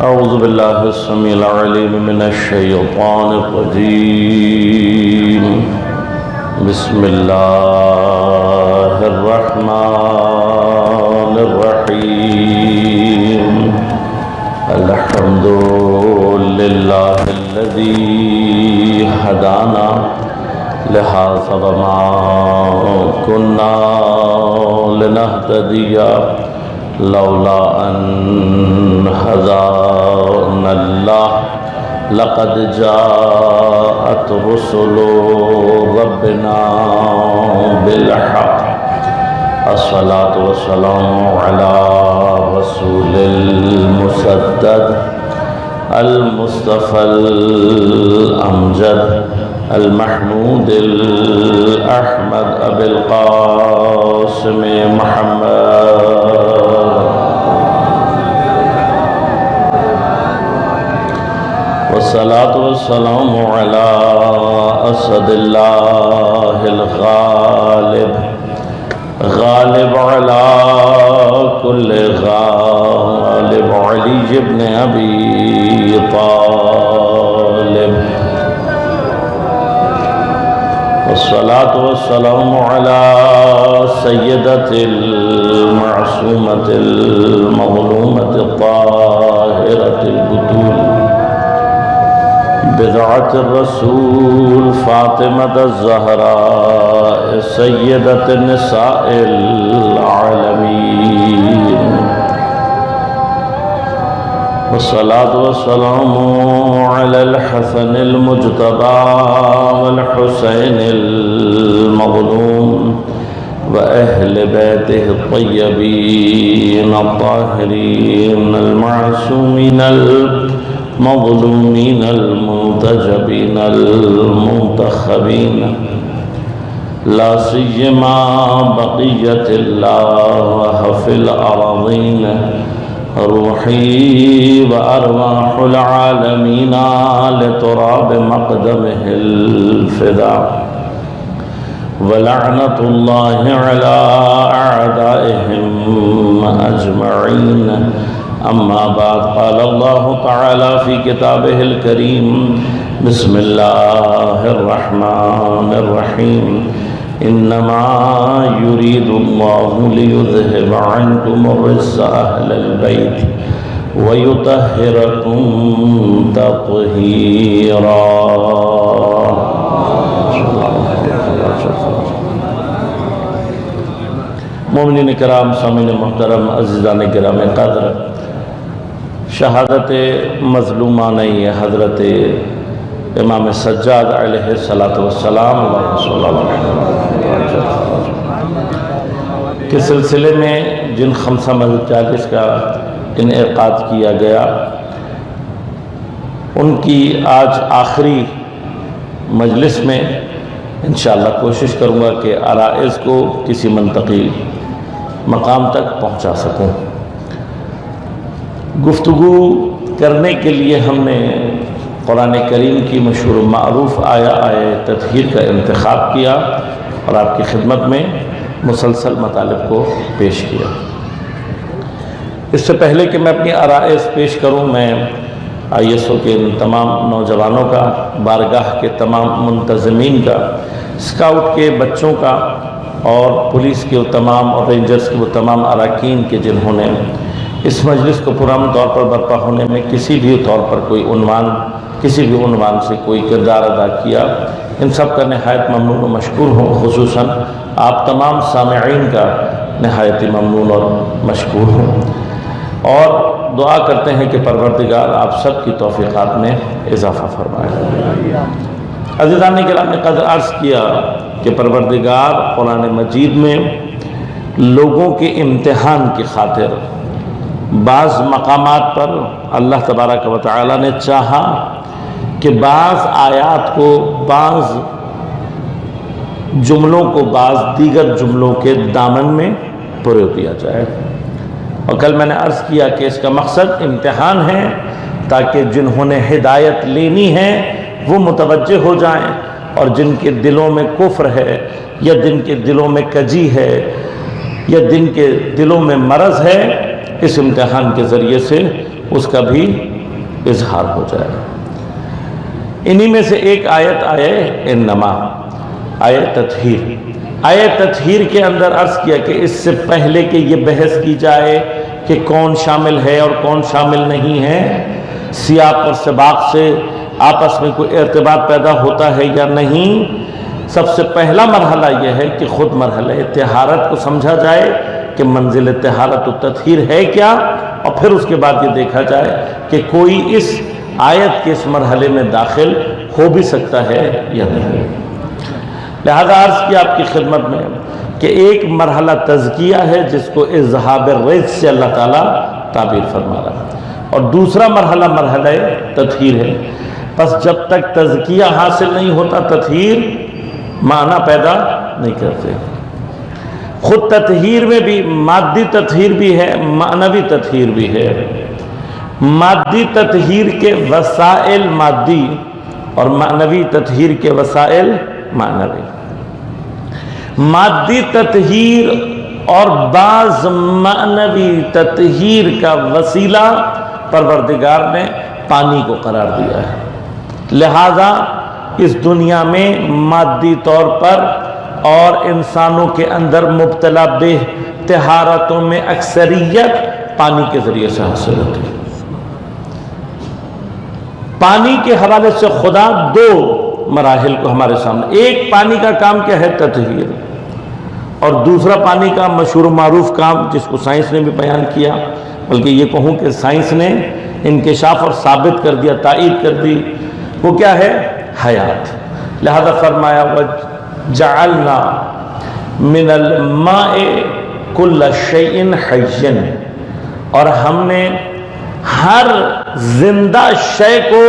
أعوذ بالله السميع العليم من الشيطان الرجيم بسم الله الرحمن الرحيم الحمد لله الذي هدانا لهذا وما كنا لنهتدي لولا أن هدانا الله لقد جاءت رسل ربنا بالحق الصلاة والسلام على رسول المسدد المصطفى الأمجد المحمود الأحمد أبي القاسم محمد والصلاة والسلام على أسد الله الغالب غالب على كل غالب علي بن أبي طالب والصلاة والسلام على سيدة المعصومة المظلومة الطاهرة البتول بضعة الرسول فاطمة الزهراء سيدة النساء العالمين والصلاة والسلام على الحسن المجتبى والحسين المظلوم وأهل بيته الطيبين الطاهرين المعصومين المظلومين المنتجبين المنتخبين لا سيما بقية الله في الأراضين روحي وأرواح العالمين لتراب مقدمه الفداء ولعنة الله على أعدائهم أجمعين أما بعد قال الله تعالى في كتابه الكريم بسم الله الرحمن الرحيم إنما يريد الله ليذهب عنكم الرجس أهل البيت ويطهركم تطهيرا مومنین کرام سامعین محترم عزیزان کرام قدر شہادت مظلومانہ حضرت امام سجاد علیہ السلام کے سلسلے میں جن خمسہ مجالس کا انعقاد کیا گیا ان کی آج آخری مجلس میں انشاءاللہ کوشش کروں گا کہ عرائض کو کسی منطقی مقام تک پہنچا سکوں۔ گفتگو کرنے کے لیے ہم نے قرآن کریم کی مشہور و معروف آیہ تطہیر کا انتخاب کیا اور آپ کی خدمت میں مسلسل مطالب کو پیش کیا۔ اس سے پہلے کہ میں اپنی عرائض پیش کروں، میں ISO کے تمام نوجوانوں کا، بارگاہ کے تمام منتظمین کا، اسکاؤٹ کے بچوں کا اور پولیس کے وہ تمام اور رینجرز کے وہ تمام اراکین کے جنہوں نے اس مجلس کو پرامن طور پر برپا ہونے میں کسی بھی طور پر کوئی کسی بھی عنوان سے کوئی کردار ادا کیا، ان سب کا نہایت ممنون و مشکور ہوں۔ خصوصاً آپ تمام سامعین کا نہایت ممنون اور مشکور ہوں، اور دعا کرتے ہیں کہ پروردگار آپ سب کی توفیقات میں اضافہ فرمائے۔ عزیزان کرام نے قدر عرض کیا کہ پروردگار قرآن مجید میں لوگوں کے امتحان کی خاطر بعض مقامات پر اللہ تبارک و تعالی نے چاہا کہ بعض آیات کو، بعض جملوں کو بعض دیگر جملوں کے دامن میں پرو کیا جائے، اور کل میں نے عرض کیا کہ اس کا مقصد امتحان ہے تاکہ جنہوں نے ہدایت لینی ہے وہ متوجہ ہو جائیں، اور جن کے دلوں میں کفر ہے یا جن کے دلوں میں کجی ہے یا جن کے دلوں میں مرض ہے، اس امتحان کے ذریعے سے اس کا بھی اظہار ہو جائے۔ انہی میں سے ایک آیت انما آیت تطہیر کے اندر عرض کیا کہ اس سے پہلے کہ یہ بحث کی جائے کہ کون شامل ہے اور کون شامل نہیں ہے، سیاق اور سباق سے آپس میں کوئی ارتباط پیدا ہوتا ہے یا نہیں، سب سے پہلا مرحلہ یہ ہے کہ خود مرحلہ طہارت کو سمجھا جائے کہ منزل طہارت و تطہیر ہے کیا، اور پھر اس کے بعد یہ دیکھا جائے کہ کوئی اس آیت کے اس مرحلے میں داخل ہو بھی سکتا ہے یا نہیں۔ لہذا عرض کیا آپ کی خدمت میں کہ ایک مرحلہ تزکیہ ہے جس کو اذہاب الرجس سے اللہ تعالیٰ تعبیر فرما رہا ہے، اور دوسرا مرحلہ مرحلہ تطہیر ہے۔ پس جب تک تزکیہ حاصل نہیں ہوتا تطہیر معنی پیدا نہیں کرتے۔ خود تطہیر میں بھی مادی تطہیر بھی ہے، معنوی تطہیر بھی ہے۔ مادی تطہیر کے وسائل مادی اور معنوی تطہیر کے وسائل معنوی۔ مادی تطہیر اور بعض معنوی تطہیر کا وسیلہ پروردگار نے پانی کو قرار دیا ہے، لہذا اس دنیا میں مادی طور پر اور انسانوں کے اندر مبتلا بے طہارتوں میں اکثریت پانی کے ذریعے سے حاصل ہوتی ہے۔ پانی کے حوالے سے خدا دو مراحل کو ہمارے سامنے، ایک پانی کا کام کیا ہے تطہیر، اور دوسرا پانی کا مشہور و معروف کام جس کو سائنس نے بھی بیان کیا، بلکہ یہ کہوں کہ سائنس نے انکشاف اور ثابت کر دیا، تائید کر دی، وہ کیا ہے حیات۔ لہذا فرمایا وَجَعَلْنَا مِنَ الْمَاءِ كُلَّ شَيْءٍ حَيٍّ، اور ہم نے ہر زندہ شے کو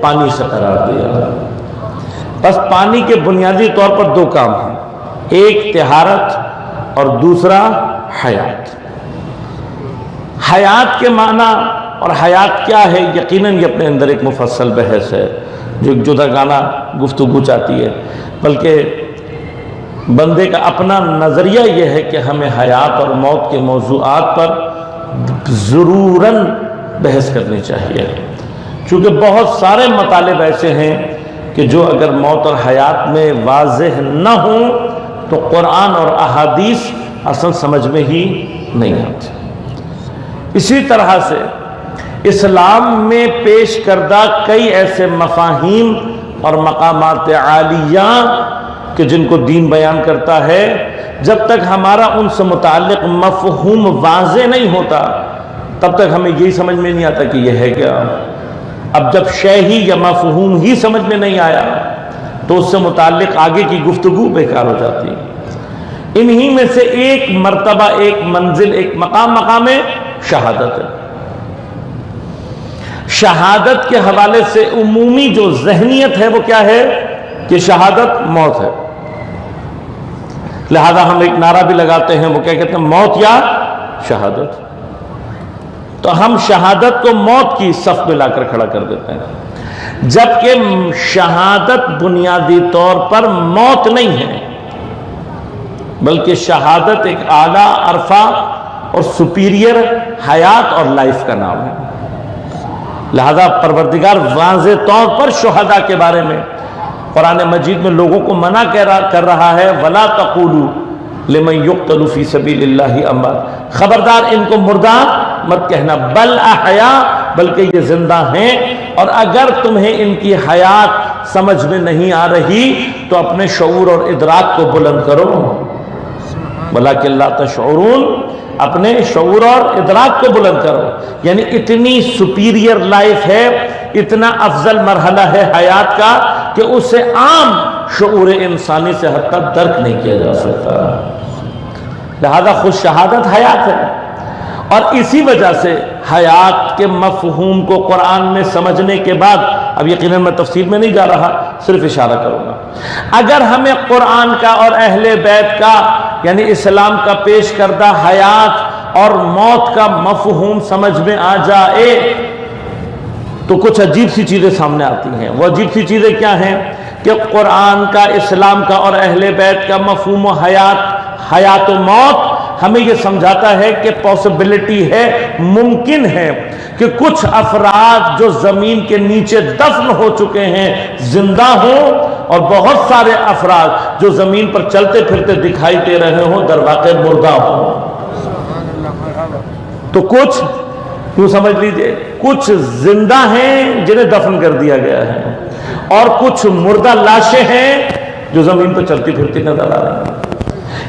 پانی سے قرار دیا۔ بس پانی کے بنیادی طور پر دو کام ہیں، ایک طہارت اور دوسرا حیات۔ حیات کے معنی اور حیات کیا ہے، یقیناً یہ اپنے اندر ایک مفصل بحث ہے جو ایک جداگانہ گفتگو چاہتی ہے، بلکہ بندے کا اپنا نظریہ یہ ہے کہ ہمیں حیات اور موت کے موضوعات پر ضروراً بحث کرنی چاہیے، چونکہ بہت سارے مطالب ایسے ہیں کہ جو اگر موت اور حیات میں واضح نہ ہوں تو قرآن اور احادیث اصل سمجھ میں ہی نہیں آتی۔ اسی طرح سے اسلام میں پیش کردہ کئی ایسے مفاہیم اور مقامات عالیہ کہ جن کو دین بیان کرتا ہے، جب تک ہمارا ان سے متعلق مفہوم واضح نہیں ہوتا تب تک ہمیں یہی سمجھ میں نہیں آتا کہ یہ ہے کیا۔ اب جب شے ہی یا مفہوم ہی سمجھ میں نہیں آیا تو اس سے متعلق آگے کی گفتگو بیکار ہو جاتی ہے۔ انہی میں سے ایک مرتبہ، ایک منزل، ایک مقام شہادت ہے۔ شہادت کے حوالے سے عمومی جو ذہنیت ہے وہ کیا ہے کہ شہادت موت ہے، لہذا ہم ایک نعرہ بھی لگاتے ہیں، وہ کیا کہتے ہیں، موت یا شہادت۔ تو ہم شہادت کو موت کی صف میں لا کر کھڑا کر دیتے ہیں، جبکہ شہادت بنیادی طور پر موت نہیں ہے، بلکہ شہادت ایک اعلیٰ عرفہ اور سپیریئر حیات اور لائف کا نام ہے۔ لہذا پروردگار واضح طور پر شہداء کے بارے میں قرآن مجید میں لوگوں کو منع کر رہا ہے، وَلَا تَقُولُوا لِمَنْ يُقْتَلُ فِي سَبِيلِ اللَّهِ أَمْوَاتٌ، خبردار ان کو مردہ مت کہنا، بل احیاء، بلکہ یہ زندہ ہیں، اور اگر تمہیں ان کی حیات سمجھ میں نہیں آ رہی تو اپنے شعور اور ادراک کو بلند کرو، وَلَكِنْ لَا تَشْعُرُونَ، اپنے شعور اور ادراک کو بلند کرو۔ یعنی اتنی سپیریئر لائف ہے، اتنا افضل مرحلہ ہے حیات کا کہ اسے عام شعور انسانی سے حتی درک نہیں کیا جا سکتا۔ لہذا خود شہادت حیات ہے، اور اسی وجہ سے حیات کے مفہوم کو قرآن میں سمجھنے کے بعد، اب یقیناً میں تفصیل میں نہیں جا رہا، صرف اشارہ کروں گا، اگر ہمیں قرآن کا اور اہل بیت کا یعنی اسلام کا پیش کردہ حیات اور موت کا مفہوم سمجھ میں آ جائے تو کچھ عجیب سی چیزیں سامنے آتی ہیں۔ وہ عجیب سی چیزیں کیا ہیں کہ قرآن کا، اسلام کا اور اہل بیت کا مفہوم و حیات و موت ہمیں یہ سمجھاتا ہے کہ پاسبلٹی ہے، ممکن ہے کہ کچھ افراد جو زمین کے نیچے دفن ہو چکے ہیں زندہ ہوں، اور بہت سارے افراد جو زمین پر چلتے پھرتے دکھائی دے رہے ہوں در واقع مردہ ہوں۔ تو کچھ یوں سمجھ لیجئے کچھ زندہ ہیں جنہیں دفن کر دیا گیا ہے، اور کچھ مردہ لاشیں ہیں جو زمین پر چلتی پھرتی نظر آ رہی ہیں۔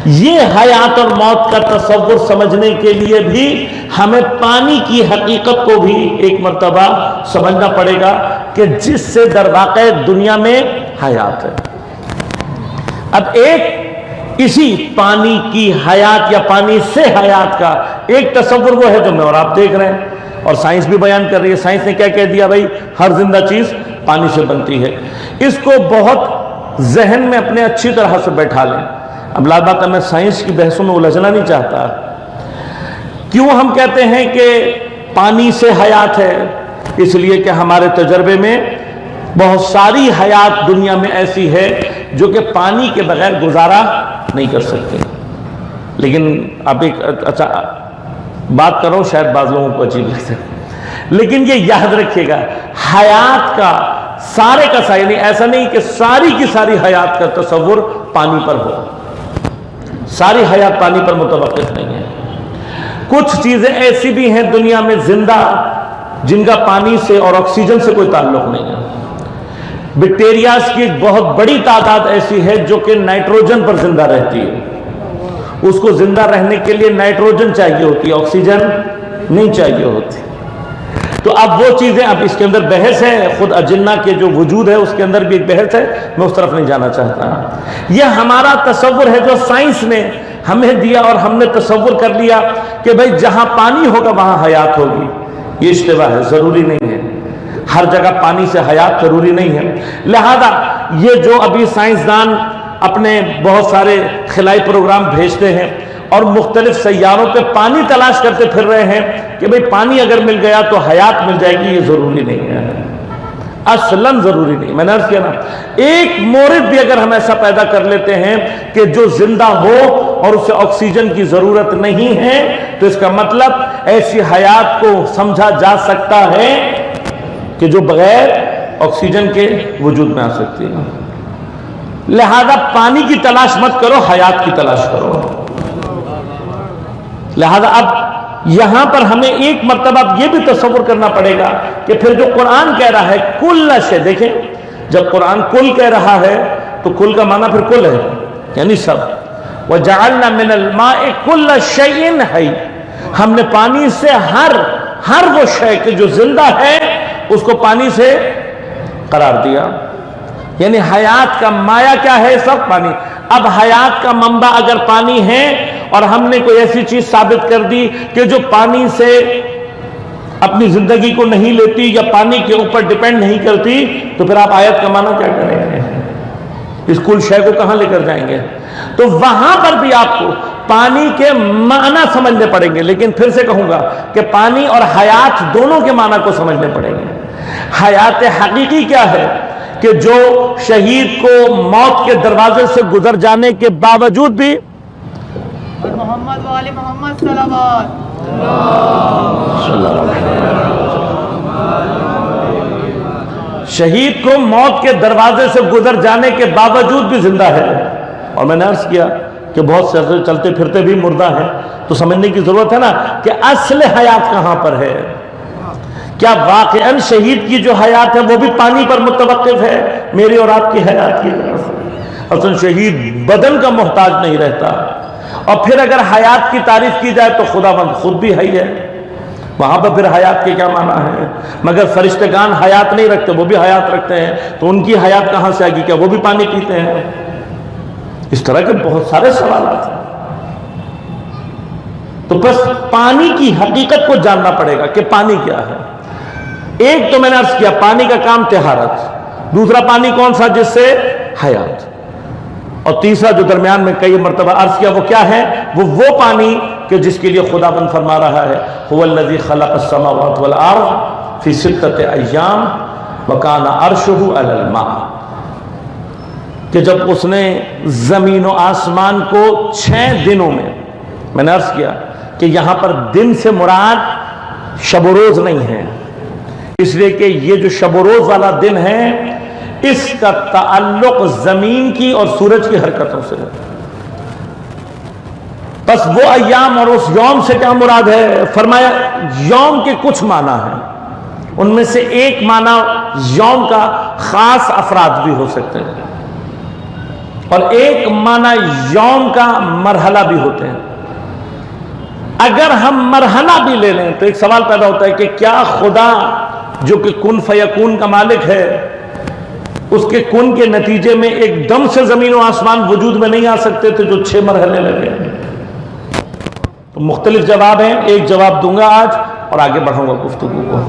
یہ حیات اور موت کا تصور سمجھنے کے لیے بھی ہمیں پانی کی حقیقت کو بھی ایک مرتبہ سمجھنا پڑے گا کہ جس سے در واقع دنیا میں حیات ہے۔ اب ایک اسی پانی کی حیات یا پانی سے حیات کا ایک تصور وہ ہے جو میں اور آپ دیکھ رہے ہیں، اور سائنس بھی بیان کر رہی ہے۔ سائنس نے کیا کہہ دیا بھائی، ہر زندہ چیز پانی سے بنتی ہے۔ اس کو بہت ذہن میں اپنے اچھی طرح سے بیٹھا لیں۔ اب لا بات ہے، میں سائنس کی بحثوں میں الجھنا نہیں چاہتا۔ کیوں ہم کہتے ہیں کہ پانی سے حیات ہے؟ اس لیے کہ ہمارے تجربے میں بہت ساری حیات دنیا میں ایسی ہے جو کہ پانی کے بغیر گزارا نہیں کر سکتے۔ لیکن اب ایک اچھا بات کرو، شاید بعض لوگوں کو عجیب لگتا ہے، لیکن یہ یاد رکھیے گا، حیات کا سارے کا سارا، یعنی ایسا نہیں کہ ساری کی ساری حیات کا تصور پانی پر ہو۔ ساری حیات پانی پر متوقف نہیں ہے۔ کچھ چیزیں ایسی بھی ہیں دنیا میں زندہ جن کا پانی سے اور آکسیجن سے کوئی تعلق نہیں ہے۔ بیکٹیریاز کی ایک بہت بڑی تعداد ایسی ہے جو کہ نائٹروجن پر زندہ رہتی ہے۔ اس کو زندہ رہنے کے لیے نائٹروجن چاہیے ہوتی ہے، آکسیجن نہیں چاہیے ہوتی۔ تو اب وہ چیزیں، اب اس کے اندر بحث ہے، خود اجنہ کے جو وجود ہے اس کے اندر بھی ایک بحث ہے، میں اس طرف نہیں جانا چاہتا۔ یہ ہمارا تصور ہے جو سائنس نے ہمیں دیا، اور ہم نے تصور کر لیا کہ بھئی جہاں پانی ہوگا وہاں حیات ہوگی۔ یہ اشتباہ ہے، ضروری نہیں ہے۔ ہر جگہ پانی سے حیات ضروری نہیں ہے۔ لہذا یہ جو ابھی سائنسدان اپنے بہت سارے خلائی پروگرام بھیجتے ہیں اور مختلف سیاروں پہ پانی تلاش کرتے پھر رہے ہیں کہ بھئی پانی اگر مل گیا تو حیات مل جائے گی، یہ ضروری نہیں ہے، اصلاً ضروری نہیں۔ میں نے عرض کیا نا، ایک مورد بھی اگر ہم ایسا پیدا کر لیتے ہیں کہ جو زندہ ہو اور اسے آکسیجن کی ضرورت نہیں ہے، تو اس کا مطلب ایسی حیات کو سمجھا جا سکتا ہے کہ جو بغیر آکسیجن کے وجود میں آ سکتی ہے۔ لہذا پانی کی تلاش مت کرو، حیات کی تلاش کرو۔ لہذا اب یہاں پر ہمیں ایک مرتبہ یہ بھی تصور کرنا پڑے گا کہ پھر جو قرآن کہہ رہا ہے کل شے، دیکھیں جب قرآن کل کہہ رہا ہے تو کل کا معنی پھر کل ہے، یعنی سب۔ وَجَعَلْنَا مِنَ الْمَاءِ كُلَّ شَيْءٍ حَيٍّ، ہم نے پانی سے ہر وہ شے کہ جو زندہ ہے اس کو پانی سے قرار دیا۔ یعنی حیات کا مایہ کیا ہے؟ سب پانی۔ اب حیات کا منبع اگر پانی ہے اور ہم نے کوئی ایسی چیز ثابت کر دی کہ جو پانی سے اپنی زندگی کو نہیں لیتی یا پانی کے اوپر ڈیپینڈ نہیں کرتی، تو پھر آپ آیت کا معنی کیا کریں گے؟ اس کل شے کو کہاں لے کر جائیں گے؟ تو وہاں پر بھی آپ کو پانی کے معنی سمجھنے پڑیں گے، لیکن پھر سے کہوں گا کہ پانی اور حیات دونوں کے معنی کو سمجھنے پڑیں گے۔ حیات حقیقی کیا ہے؟ کہ جو شہید کو موت کے دروازے سے گزر جانے کے باوجود بھی محمد و آل محمد صلوات شہید کو موت کے دروازے سے گزر جانے کے باوجود بھی زندہ ہے۔ اور میں نے عرض کیا کہ بہت سے چلتے پھرتے بھی مردہ ہیں، تو سمجھنے کی ضرورت ہے نا کہ اصل حیات کہاں پر ہے۔ کیا واقعاً شہید کی جو حیات ہے وہ بھی پانی پر متوقف ہے میری اور آپ کی حیات کی طرف؟ اصل شہید بدن کا محتاج نہیں رہتا۔ اور پھر اگر حیات کی تعریف کی جائے تو خداوند خود بھی حی ہے، وہاں پر پھر حیات کے کیا معنی ہے؟ مگر فرشتگان حیات نہیں رکھتے، وہ بھی حیات رکھتے ہیں، تو ان کی حیات کہاں سے آئے گی؟ کیا وہ بھی پانی پیتے ہیں؟ اس طرح کے بہت سارے سوالات ہیں۔ تو بس پانی کی حقیقت کو جاننا پڑے گا کہ پانی کیا ہے۔ ایک تو میں نے عرض کیا پانی کا کام طہارت، دوسرا پانی کون سا؟ جس سے حیات، اور تیسرا جو درمیان میں کئی مرتبہ عرض کیا وہ کیا ہے؟ وہ پانی کہ جس کے لیے خداوند فرما رہا ہے هو الذی خلق السماوات والارض فی ستۃ ایام وکان عرشہ علی الماء، کہ جب اس نے زمین و آسمان کو 6 دنوں میں نے عرض کیا کہ یہاں پر دن سے مراد شب و روز نہیں ہے، اس لیے کہ یہ جو شب و روز والا دن ہے اس کا تعلق زمین کی اور سورج کی حرکتوں سے ہے۔ بس وہ ایام اور اس یوم سے کیا مراد ہے؟ فرمایا یوم کے کچھ معنی ہیں، ان میں سے ایک معنی یوم کا خاص افراد بھی ہو سکتے ہیں، اور ایک معنی یوم کا مرحلہ بھی ہوتے ہیں۔ اگر ہم مرحلہ بھی لے لیں تو ایک سوال پیدا ہوتا ہے کہ کیا خدا جو کہ کن فیکون کا مالک ہے، اس کے کن کے نتیجے میں ایک دم سے زمین و آسمان وجود میں نہیں آ سکتے تھے جو 6 مرحلے لگے؟ تو مختلف جواب ہیں، ایک جواب دوں گا آج اور آگے بڑھوں گا گفتگو کو،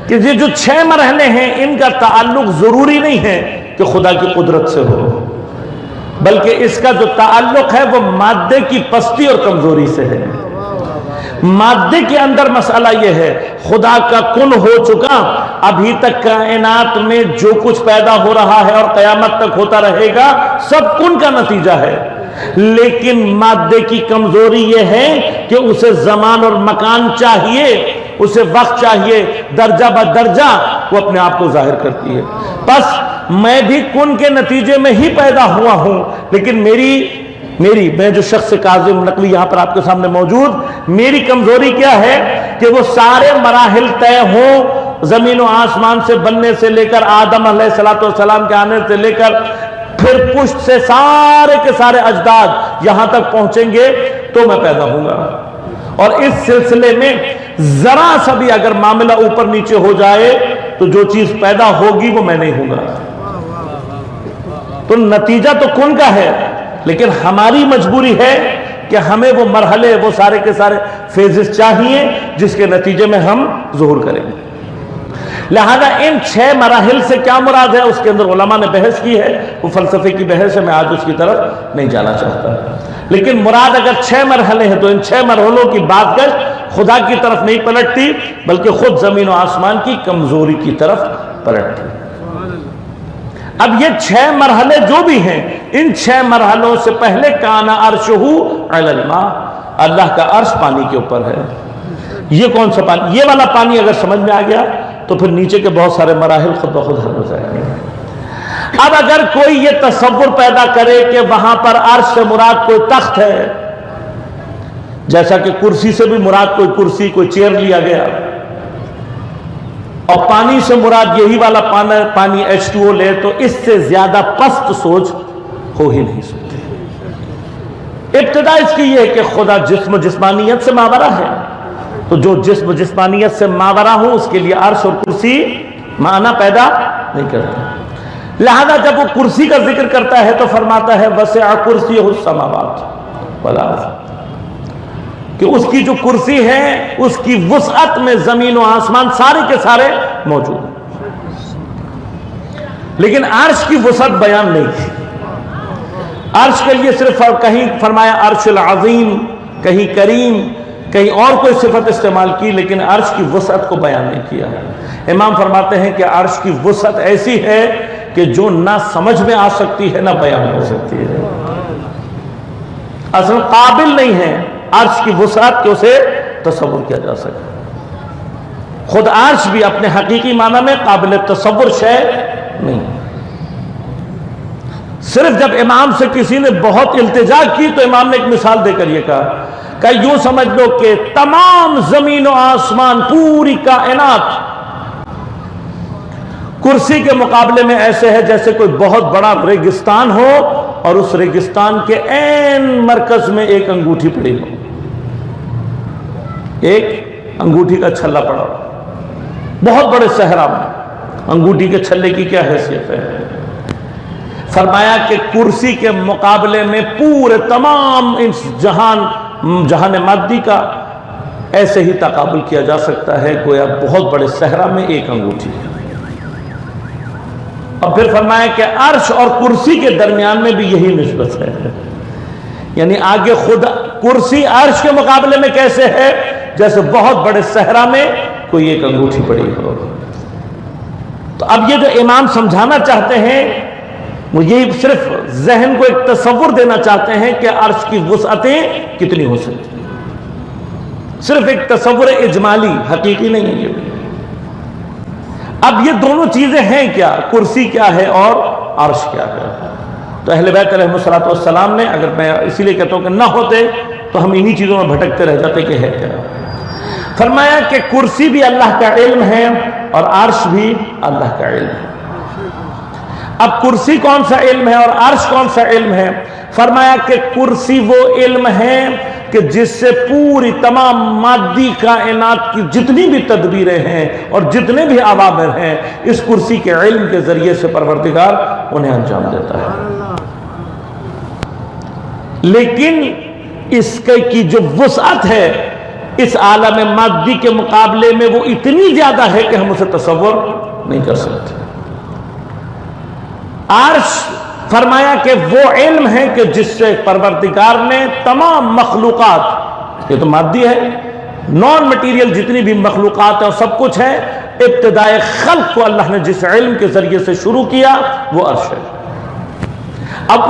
کہ یہ جو 6 مرحلے ہیں ان کا تعلق ضروری نہیں ہے کہ خدا کی قدرت سے ہو، بلکہ اس کا جو تعلق ہے وہ مادے کی پستی اور کمزوری سے ہے۔ مادے کے اندر مسئلہ یہ ہے خدا کا کن ہو چکا، ابھی تک کائنات میں جو کچھ پیدا ہو رہا ہے اور قیامت تک ہوتا رہے گا سب کن کا نتیجہ ہے، لیکن مادے کی کمزوری یہ ہے کہ اسے زمان اور مکان چاہیے، اسے وقت چاہیے، درجہ بدرجہ وہ اپنے آپ کو ظاہر کرتی ہے۔ بس میں بھی کن کے نتیجے میں ہی پیدا ہوا ہوں، لیکن میں جو شخص کاظم نقلی یہاں پر آپ کے سامنے موجود، میری کمزوری کیا ہے کہ وہ سارے مراحل طے ہوں، زمین و آسمان سے بننے سے لے کر آدم علیہ السلام کے آنے سے لے کر پھر پشت سے سارے کے سارے اجداد یہاں تک پہنچیں گے تو میں پیدا ہوں گا، اور اس سلسلے میں ذرا سا بھی اگر معاملہ اوپر نیچے ہو جائے تو جو چیز پیدا ہوگی وہ میں نہیں ہوں گا۔ تو نتیجہ تو کن کا ہے، لیکن ہماری مجبوری ہے کہ ہمیں وہ مرحلے، وہ سارے کے سارے فیزز چاہیے جس کے نتیجے میں ہم ظہور کریں گے۔ لہذا ان 6 مراحل سے کیا مراد ہے اس کے اندر علماء نے بحث کی ہے، وہ فلسفے کی بحث ہے، میں آج اس کی طرف نہیں جانا چاہتا، لیکن مراد اگر 6 مرحلے ہیں تو ان 6 مرحلوں کی بات خدا کی طرف نہیں پلٹتی بلکہ خود زمین و آسمان کی کمزوری کی طرف پلٹتی۔ اب یہ 6 مرحلے جو بھی ہیں، ان 6 مرحلوں سے پہلے کانا عرشہ علی الماء، اللہ کا عرش پانی کے اوپر ہے۔ یہ کون سا پانی؟ یہ والا پانی اگر سمجھ میں آ گیا تو پھر نیچے کے بہت سارے مراحل خود بخود حل ہو جائیں گے۔ اب اگر کوئی یہ تصور پیدا کرے کہ وہاں پر عرش سے مراد کوئی تخت ہے، جیسا کہ کرسی سے بھی مراد کوئی کرسی، کوئی چیئر لیا گیا، اور پانی سے مراد یہی والا پانی H2O لے، تو اس سے زیادہ پست سوچ ہو ہی نہیں سکتی۔ ابتدا اس کی یہ ہے کہ خدا جسم و جسمانیت سے ماورا ہے، تو جو جسم و جسمانیت سے ماورا ہو اس کے لیے عرش اور کرسی معنی پیدا نہیں کرتا، لہذا جب وہ کرسی کا ذکر کرتا ہے تو فرماتا ہے وسع کرسیہ السماوات والارض، کہ اس کی جو کرسی ہے اس کی وسعت میں زمین و آسمان سارے کے سارے موجود ہیں، لیکن عرش کی وسعت بیان نہیں کی۔ عرش کے لیے صرف کہیں فرمایا عرش العظیم، کہیں کریم، کہیں اور کوئی صفت استعمال کی، لیکن عرش کی وسعت کو بیان نہیں کیا ہے۔ امام فرماتے ہیں کہ عرش کی وسعت ایسی ہے کہ جو نہ سمجھ میں آ سکتی ہے نہ بیان ہو سکتی ہے، اصل قابل نہیں ہے عرش کی وسعت کہ اسے تصور کیا جا سکے۔ خود عرش بھی اپنے حقیقی معنی میں قابل تصور شے نہیں۔ صرف جب امام سے کسی نے بہت التجا کی تو امام نے ایک مثال دے کر یہ کہا کہ یوں سمجھ لو کہ تمام زمین و آسمان، پوری کائنات کرسی کے مقابلے میں ایسے ہے جیسے کوئی بہت بڑا ریگستان ہو اور اس ریگستان کے عین مرکز میں ایک انگوٹھی پڑی ہو، ایک انگوٹھی کا چھلا پڑا ہو، بہت بڑے صحرا میں انگوٹھی کے چھلے کی کیا حیثیت ہے؟ فرمایا کہ کرسی کے مقابلے میں پورے تمام اس جہان مادی کا ایسے ہی تقابل کیا جا سکتا ہے گویا بہت بڑے صحرا میں ایک انگوٹھی۔ اور پھر فرمایا کہ عرش اور کرسی کے درمیان میں بھی یہی نسبت ہے، یعنی آگے خود کرسی عرش کے مقابلے میں کیسے ہے جیسے بہت بڑے صحرا میں کوئی ایک انگوٹھی پڑی ہو۔ تو اب یہ جو امام سمجھانا چاہتے ہیں وہ یہی صرف ذہن کو ایک تصور دینا چاہتے ہیں کہ عرش کی وسعتیں کتنی ہو سکتی ہیں۔ صرف ایک تصور اجمالی، حقیقی نہیں ہے یہ بھی۔ اب یہ دونوں چیزیں ہیں کیا؟ کرسی کیا ہے اور عرش کیا ہے؟ تو اہل بیت علیہ الصلوۃ والسلام نے، اگر میں اسی لیے کہتا ہوں کہ نہ ہوتے تو ہم انہی چیزوں میں بھٹکتے رہ جاتے کہ ہے کیا۔ فرمایا کہ کرسی بھی اللہ کا علم ہے اور عرش بھی اللہ کا علم ہے۔ اب کرسی کون سا علم ہے اور عرش کون سا علم ہے؟ فرمایا کہ کرسی وہ علم ہے کہ جس سے پوری تمام مادی کائنات کی جتنی بھی تدبیریں ہیں اور جتنے بھی اوامر ہیں، اس کرسی کے علم کے ذریعے سے پروردگار انہیں انجام دیتا ہے۔ لیکن اس کی جو وسعت ہے اس عالم مادی کے مقابلے میں وہ اتنی زیادہ ہے کہ ہم اسے تصور نہیں کر سکتے۔ عرش فرمایا کہ وہ علم ہے کہ جس سے پروردگار نے تمام مخلوقات، یہ تو مادی ہے، نان مٹیریل جتنی بھی مخلوقات ہیں اور سب کچھ ہے، ابتدائے خلق کو اللہ نے جس علم کے ذریعے سے شروع کیا وہ عرش ہے۔ اب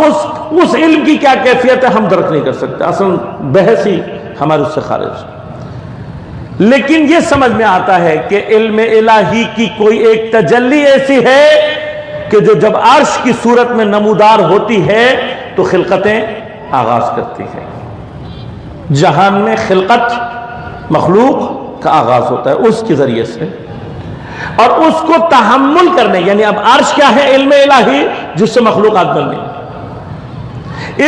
اس علم کی کیا کیفیت ہے ہم درک نہیں کر سکتے، اصل بحث ہی ہمارے اس سے خارج ہے۔ لیکن یہ سمجھ میں آتا ہے کہ علم الہی کی کوئی ایک تجلی ایسی ہے کہ جو جب عرش کی صورت میں نمودار ہوتی ہے تو خلقتیں آغاز کرتی ہیں۔ جہان میں خلقت مخلوق کا آغاز ہوتا ہے اس کے ذریعے سے، اور اس کو تحمل کرنے، یعنی اب عرش کیا ہے؟ علم الہی جس سے مخلوقات بن گئی۔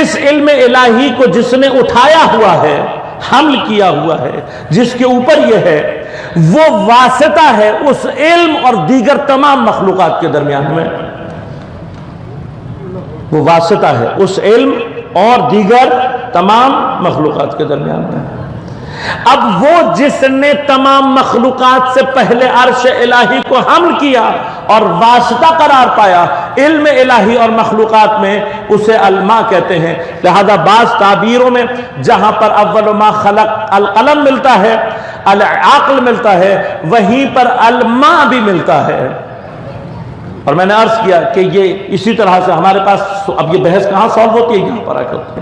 اس علم الہی کو جس نے اٹھایا ہوا ہے، حمل کیا ہوا ہے، جس کے اوپر یہ ہے، وہ واسطہ ہے اس علم اور دیگر تمام مخلوقات کے درمیان میں۔ وہ واسطہ ہے اس علم اور دیگر تمام مخلوقات کے درمیان میں۔ اب وہ جس نے تمام مخلوقات سے پہلے عرش الہی کو حمل کیا اور واسطہ قرار پایا علم الہی اور مخلوقات میں، اسے الماء کہتے ہیں۔ لہذا بعض تعبیروں میں جہاں پر اول ما خلق القلم ملتا ہے، العقل ملتا ہے، وہیں پر الماء بھی ملتا ہے۔ اور میں نے عرض کیا کہ یہ اسی طرح سے ہمارے پاس، اب یہ بحث کہاں سالو ہوتی ہے؟ یہاں پر آ کر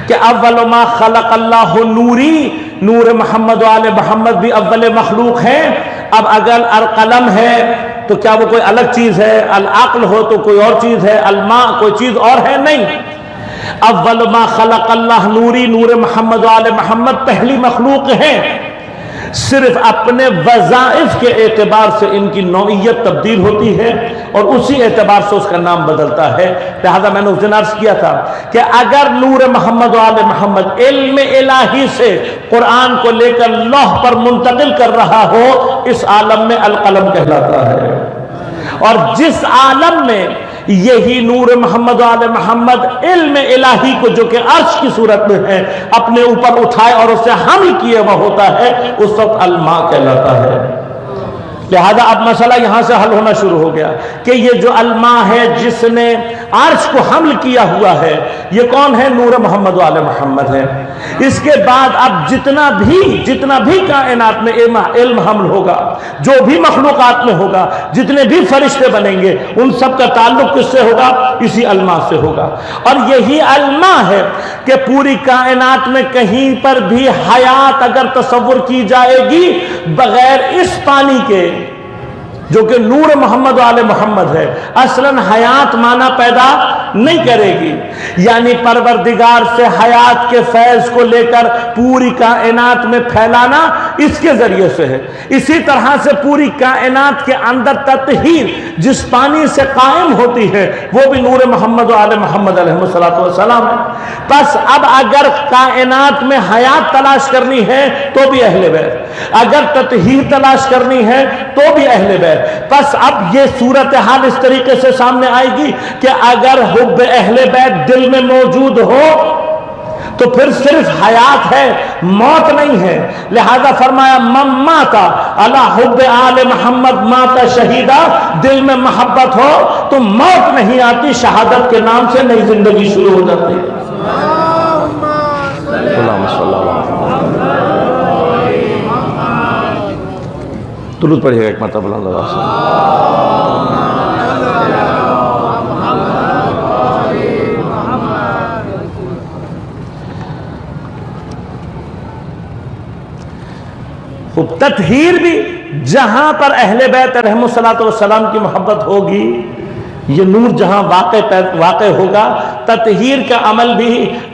کہ اول ما خلق اللہ نوری، نور محمد و آل محمد بھی اول مخلوق ہیں۔ اب اگر القلم ہے تو کیا وہ کوئی الگ چیز ہے؟ العقل ہو تو کوئی اور چیز ہے؟ الماء کوئی چیز اور ہے؟ نہیں۔ اول ما خلق اللہ نوری، نور محمد و آل محمد پہلی مخلوق ہیں۔ صرف اپنے وظائف کے اعتبار سے ان کی نوعیت تبدیل ہوتی ہے اور اسی اعتبار سے اس کا نام بدلتا ہے۔ لہذا میں نے اس دن عرض کیا تھا کہ اگر نور محمد و آل محمد علم الہی سے قرآن کو لے کر لوح پر منتقل کر رہا ہو، اس عالم میں القلم کہلاتا ہے۔ اور جس عالم میں یہی نور محمد و آل محمد علم الہی کو جو کہ عرش کی صورت میں ہے اپنے اوپر اٹھائے اور اسے حمل کیے وہ ہوتا ہے، اس وقت الماء کہلاتا ہے۔ لہذا اب مسئلہ یہاں سے حل ہونا شروع ہو گیا کہ یہ جو الماء ہے جس نے عرش کو حمل کیا ہوا ہے، یہ کون ہے؟ نور محمد و آل محمد ہے۔ اس کے بعد اب جتنا بھی کائنات میں علم حمل ہوگا، جو بھی مخلوقات میں ہوگا، جتنے بھی فرشتے بنیں گے، ان سب کا تعلق کس سے ہوگا؟ اسی الماء سے ہوگا۔ اور یہی الماء ہے کہ پوری کائنات میں کہیں پر بھی حیات اگر تصور کی جائے گی بغیر اس پانی کے جو کہ نور محمد و آل محمد ہے، اصلاً حیات معنی پیدا نہیں کرے گی۔ یعنی پروردگار سے حیات کے فیض کو لے کر پوری کائنات میں پھیلانا اس کے ذریعے سے ہے۔ اسی طرح سے پوری کائنات کے اندر تطہیر جس پانی سے قائم ہوتی ہے وہ بھی نور محمد و آل محمد علیہ السلام ہے۔ پس اب اگر کائنات میں حیات تلاش کرنی ہے تو بھی اہل بیت، اگر تطہیر تلاش کرنی ہے تو بھی اہل بیت۔ پس اب یہ صورتحال اس طریقے سے سامنے آئے گی کہ اگر حب اہل بیت دل میں موجود ہو تو پھر صرف حیات ہے، موت نہیں ہے۔ لہذا فرمایا من مات علی حب آل محمد مات شہیدہ، دل میں محبت ہو تو موت نہیں آتی، شہادت کے نام سے نئی زندگی شروع ہو جاتی ہے۔ اللہم صلی اللہ علیہ وسلم۔ درود پڑھیے گا ایک مرتبہ بلند آواز سے۔ تطہیر بھی جہاں پر اہل بیت علیہم الصلوۃ والسلام کی محبت ہوگی، یہ نور جہاں واقع ہوگا، تطہیر کا عمل بھی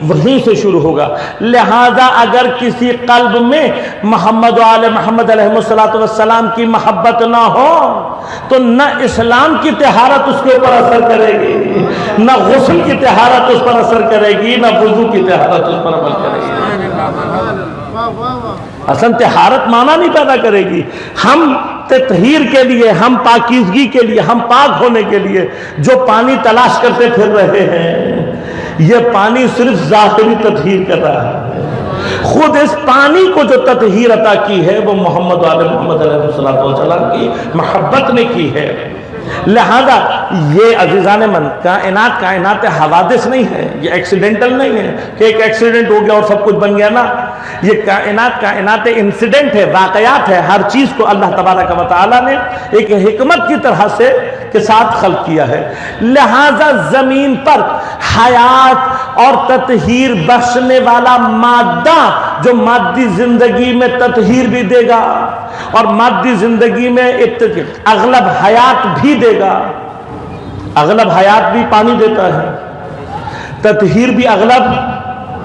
وہیں سے شروع ہوگا۔ لہذا اگر کسی قلب میں محمد و آل محمد علیہم الصلوۃ والسلام کی محبت نہ ہو تو نہ اسلام کی طہارت اس کے اوپر اثر کرے گی، نہ غسل کی طہارت اس پر اثر کرے گی، نہ وضو کی طہارت اس پر عمل کرے گی۔ اصل طہارت معنی نہیں پیدا کرے گی۔ ہم تطہیر کے لیے، ہم پاکیزگی کے لیے، ہم پاک ہونے کے لیے جو پانی تلاش کرتے پھر رہے ہیں، یہ پانی صرف ظاہری تطہیر کر رہا ہے۔ خود اس پانی کو جو تطہیر عطا کی ہے وہ محمد و آل محمد علیہ السلام کی محبت نے کی ہے۔ لہذا یہ عزیزان من کائنات حوادث نہیں ہے، یہ ایکسیڈنٹل نہیں ہے کہ ایک ایکسیڈنٹ ہو گیا اور سب کچھ بن گیا نا، یہ کائنات انسیڈنٹ ہے، واقعات ہے۔ ہر چیز کو اللہ تبارک و تعالی نے ایک حکمت کی طرح سے کے ساتھ خلق کیا ہے۔ لہذا زمین پر حیات اور تطہیر بخشنے والا مادہ جو مادی زندگی میں تطہیر بھی دے گا اور مادی زندگی میں اغلب حیات بھی دے گا، اغلب حیات بھی پانی دیتا ہے، تطہیر بھی اغلب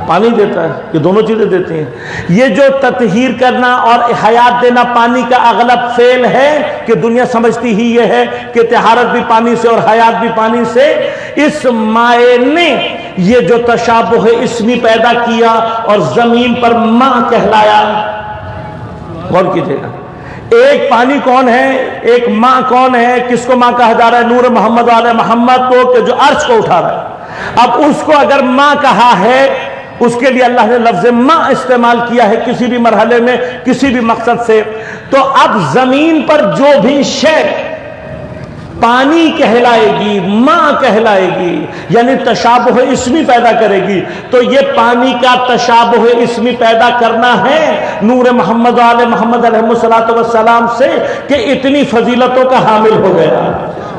پانی دیتا ہے، یہ دونوں چیزیں دیتے ہیں۔ یہ جو تطہیر کرنا اور حیات دینا پانی کا اغلب فعل ہے کہ دنیا سمجھتی ہی یہ ہے کہ طہارت بھی پانی سے اور حیات بھی پانی سے، اس مائع نے یہ جو تشابہ اسمی پیدا کیا اور زمین پر ماں کہلایا۔ غور کیجئے گا، ایک پانی کون ہے، ایک ماں کون ہے، کس کو ماں کہا جا رہا ہے؟ نور محمد علیہ محمد کو، کہ جو عرش کو اٹھا رہا ہے۔ اب اس کو اگر ماں کہا ہے، اس کے لیے اللہ نے لفظ ماں استعمال کیا ہے کسی بھی مرحلے میں کسی بھی مقصد سے، تو اب زمین پر جو بھی شے پانی کہلائے گی، ماں کہلائے گی، یعنی تشابہ اسمی پیدا کرے گی، تو یہ پانی کا تشابہ اسمی پیدا کرنا ہے نور محمد آل محمد علیہ السلام سے کہ اتنی فضیلتوں کا حامل ہو گیا۔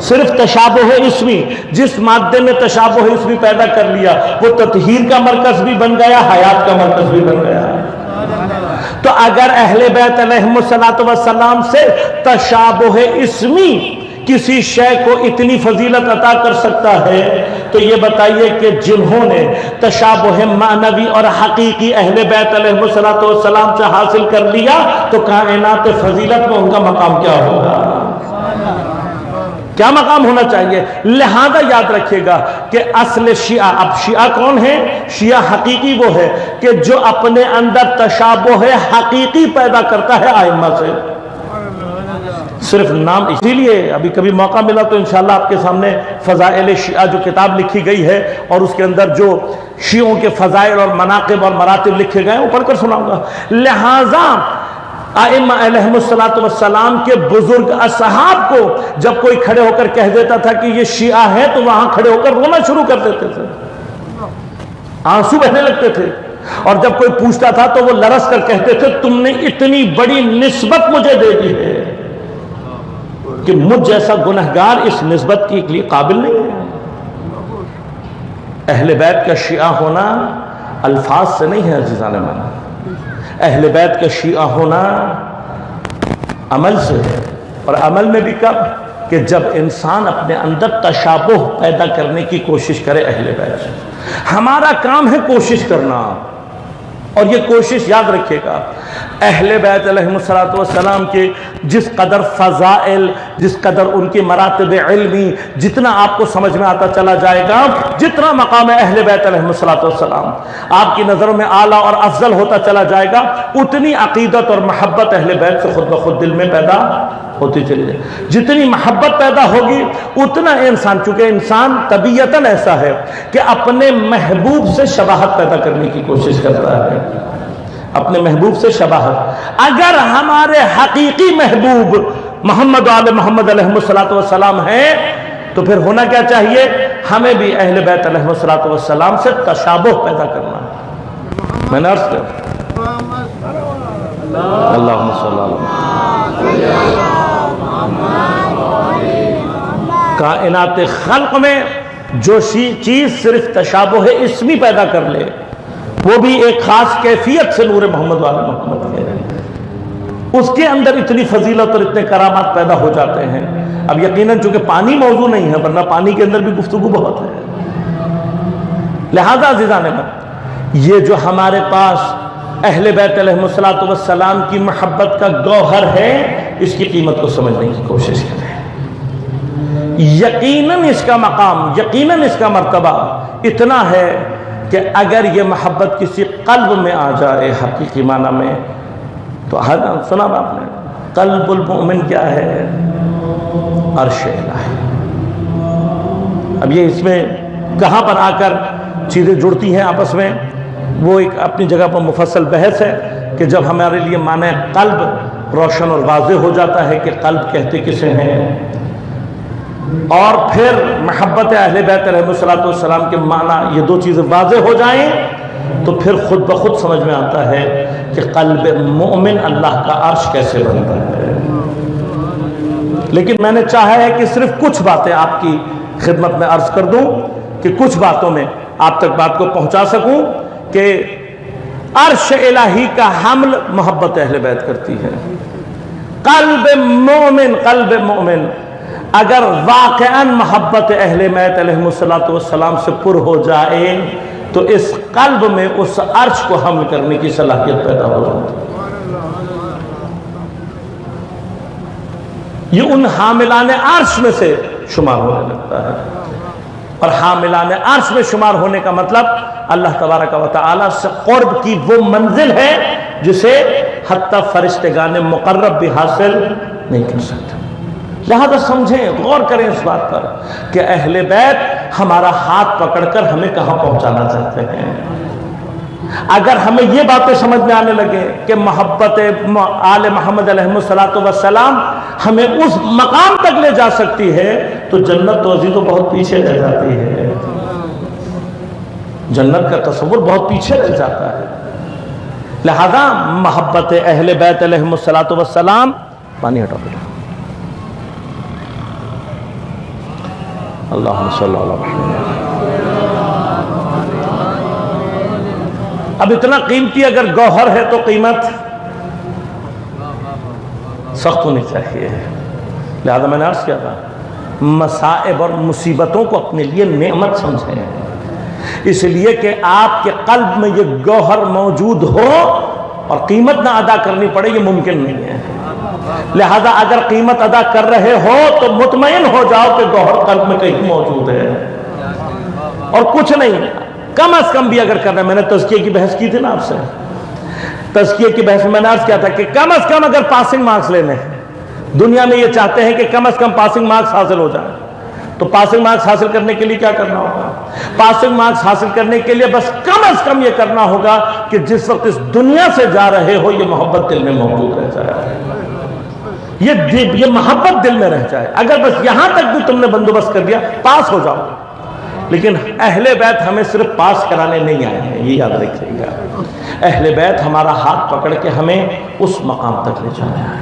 صرف تشابہ اسمی، جس مادے میں تشابہ اسمی پیدا کر لیا وہ تطہیر کا مرکز بھی بن گیا، حیات کا مرکز بھی بن گیا۔ تو اگر اہل بیت علیہم السلام سے تشابہ اسمی کسی شے کو اتنی فضیلت عطا کر سکتا ہے تو یہ بتائیے کہ جنہوں نے تشابہ معنوی اور حقیقی اہل بیت علیہ السلام سے حاصل کر لیا تو کائنات فضیلت میں ان کا مقام کیا ہوگا، کیا مقام ہونا چاہیے۔ لہذا یاد رکھیے گا کہ اصل شیعہ، اب شیعہ کون ہے؟ شیعہ حقیقی وہ ہے کہ جو اپنے اندر تشابہ حقیقی پیدا کرتا ہے ائمہ سے۔ صرف نام، اسی لیے ابھی کبھی موقع ملا تو انشاءاللہ آپ کے سامنے فضائل شیعہ جو کتاب لکھی گئی ہے اور اس کے اندر جو شیعوں کے فضائل اور مناقب اور مراتب لکھے گئے ہیں وہ پڑھ کر سناؤں گا۔ لہذا ائمہ علیہم السلام کے بزرگ اصحاب کو جب کوئی کھڑے ہو کر کہہ دیتا تھا کہ یہ شیعہ ہے تو وہاں کھڑے ہو کر رونا شروع کر دیتے تھے، آنسو بہنے لگتے تھے، اور جب کوئی پوچھتا تھا تو وہ لرز کر کہتے تھے تم نے اتنی بڑی نسبت مجھے دے دی ہے کہ مجھ جیسا گنہگار اس نسبت کے لیے قابل نہیں ہے۔ اہل بیت کا شیعہ ہونا الفاظ سے نہیں ہے عزیزان من، اہل بیت کا شیعہ ہونا عمل سے ہے، اور عمل میں بھی کب؟ کہ جب انسان اپنے اندر تشابہ پیدا کرنے کی کوشش کرے اہل بیت سے۔ ہمارا کام ہے کوشش کرنا، اور یہ کوشش یاد رکھیے گا اہل بیت علیہم السلام کے جس قدر فضائل، جس قدر ان کی مراتب علمی، جتنا آپ کو سمجھ میں آتا چلا جائے گا، جتنا مقام ہے اہل بیت علیہم السلام آپ کی نظروں میں اعلیٰ اور افضل ہوتا چلا جائے گا، اتنی عقیدت اور محبت اہل بیت سے خود بخود دل میں پیدا ہوتی چلی جائے۔ جتنی محبت پیدا ہوگی اتنا انسان، چونکہ انسان طبیعتاً ایسا ہے کہ اپنے محبوب سے شباہت پیدا کرنے کی کوشش کرتا ہے، اپنے محبوب سے شباہت۔ اگر ہمارے حقیقی محبوب محمد آل محمد علیہ السلام ہیں تو پھر ہونا کیا چاہیے؟ ہمیں بھی اہل بیت علیہ السلام سے تشابہ پیدا کرنا ہے۔ میں نے عرض کیا اللہم صلی اللہ علیہ کائنات خلق میں جو چیز صرف تشابہ اسمی پیدا کر لے وہ بھی ایک خاص کیفیت سے نور محمد والے محمد ہے۔ اس کے اندر اتنی فضیلت اور اتنے کرامات پیدا ہو جاتے ہیں. اب یقیناً چونکہ پانی موضوع نہیں ہے، ورنہ پانی کے اندر بھی گفتگو بہت ہے. لہذا عزیزان من، یہ جو ہمارے پاس اہل بیت علیہم السلام کی محبت کا گوہر ہے، اس کی قیمت کو سمجھنے کی کوشش کریں. یقیناً اس کا مقام، یقیناً اس کا مرتبہ اتنا ہے کہ اگر یہ محبت کسی قلب میں آ جائے حقیقی معنی میں، تو سنا آپ نے قلب المؤمن کیا ہے؟ عرش الہی. اب یہ اس میں کہاں پر آ کر چیزیں جڑتی ہیں آپس میں، وہ ایک اپنی جگہ پر مفصل بحث ہے کہ جب ہمارے لیے معنی قلب روشن اور واضح ہو جاتا ہے کہ قلب کہتے کسے ہیں، اور پھر محبت اہل بیت علیہ السلام کے معنی یہ دو چیزیں واضح ہو جائیں، تو پھر خود بخود سمجھ میں آتا ہے کہ قلب مومن اللہ کا عرش کیسے بنتا ہے. لیکن میں نے چاہا ہے کہ صرف کچھ باتیں آپ کی خدمت میں عرض کر دوں، کہ کچھ باتوں میں آپ تک بات کو پہنچا سکوں کہ عرش الہی کا حمل محبت اہل بیت کرتی ہے. قلب مومن اگر واقعاً محبت اہل بیت علیہ السلام سے پر ہو جائے تو اس قلب میں اس عرش کو حمل کرنے کی صلاحیت پیدا ہو جاتی ہے. یہ ان حاملان عرش میں سے شمار ہونے لگتا ہے، اور حاملان عرش میں شمار ہونے کا مطلب اللہ تبارک و تعالی سے قرب کی وہ منزل ہے جسے حتی فرشتگان مقرب بھی حاصل نہیں کر سکتے. لہذا سمجھیں، غور کریں اس بات پر کہ اہل بیت ہمارا ہاتھ پکڑ کر ہمیں کہاں پہنچانا چاہتے ہیں. اگر ہمیں یہ باتیں سمجھ میں آنے لگے کہ محبت آل محمد علیہ السلام ہمیں اس مقام تک لے جا سکتی ہے تو جنت تو عزیزوں بہت پیچھے رہ جاتی ہے. جنت کا تصور بہت پیچھے رہ جاتا ہے. لہذا محبت اہل بیت علیہ السلام، پانی ہٹا دو، اللہم صلی اللہ علیہ وسلم. اب اتنا قیمتی اگر گوہر ہے تو قیمت سخت ہونی چاہیے. لہذا میں نے عرض کیا تھا، مصائب اور مصیبتوں کو اپنے لیے نعمت سمجھیں، اس لیے کہ آپ کے قلب میں یہ گوہر موجود ہو اور قیمت نہ ادا کرنی پڑے، یہ ممکن نہیں ہے. لہذا اگر قیمت ادا کر رہے ہو تو مطمئن ہو جاؤ کہ گوہر قلب میں کہیں موجود ہے، اور کچھ نہیں، کم از کم بھی اگر کر رہے ہیں. میں نے تزکیے کی بحث کی تھی نا آپ سے، تزکیے کی بحث میں نے عرض کیا تھا کہ کم از کم اگر پاسنگ مارکس لینے ہیں، دنیا میں یہ چاہتے ہیں کہ کم از کم پاسنگ مارکس حاصل ہو جائیں، تو پاسنگ مارکس حاصل کرنے کے لیے کیا کرنا ہوگا؟ پاسنگ مارکس حاصل کرنے کے لیے بس کم از کم یہ کرنا ہوگا کہ جس وقت اس دنیا سے جا رہے ہو یہ محبت دل میں موجود رہ جائے، یہ محبت دل میں رہ جائے. اگر بس یہاں تک بھی تم نے بندوبست کر دیا، پاس ہو جاؤ. لیکن اہل بیت ہمیں صرف پاس کرانے نہیں آئے ہیں، یہ یاد رکھیے گا. اہل بیت ہمارا ہاتھ پکڑ کے ہمیں اس مقام تک لے جانا ہے.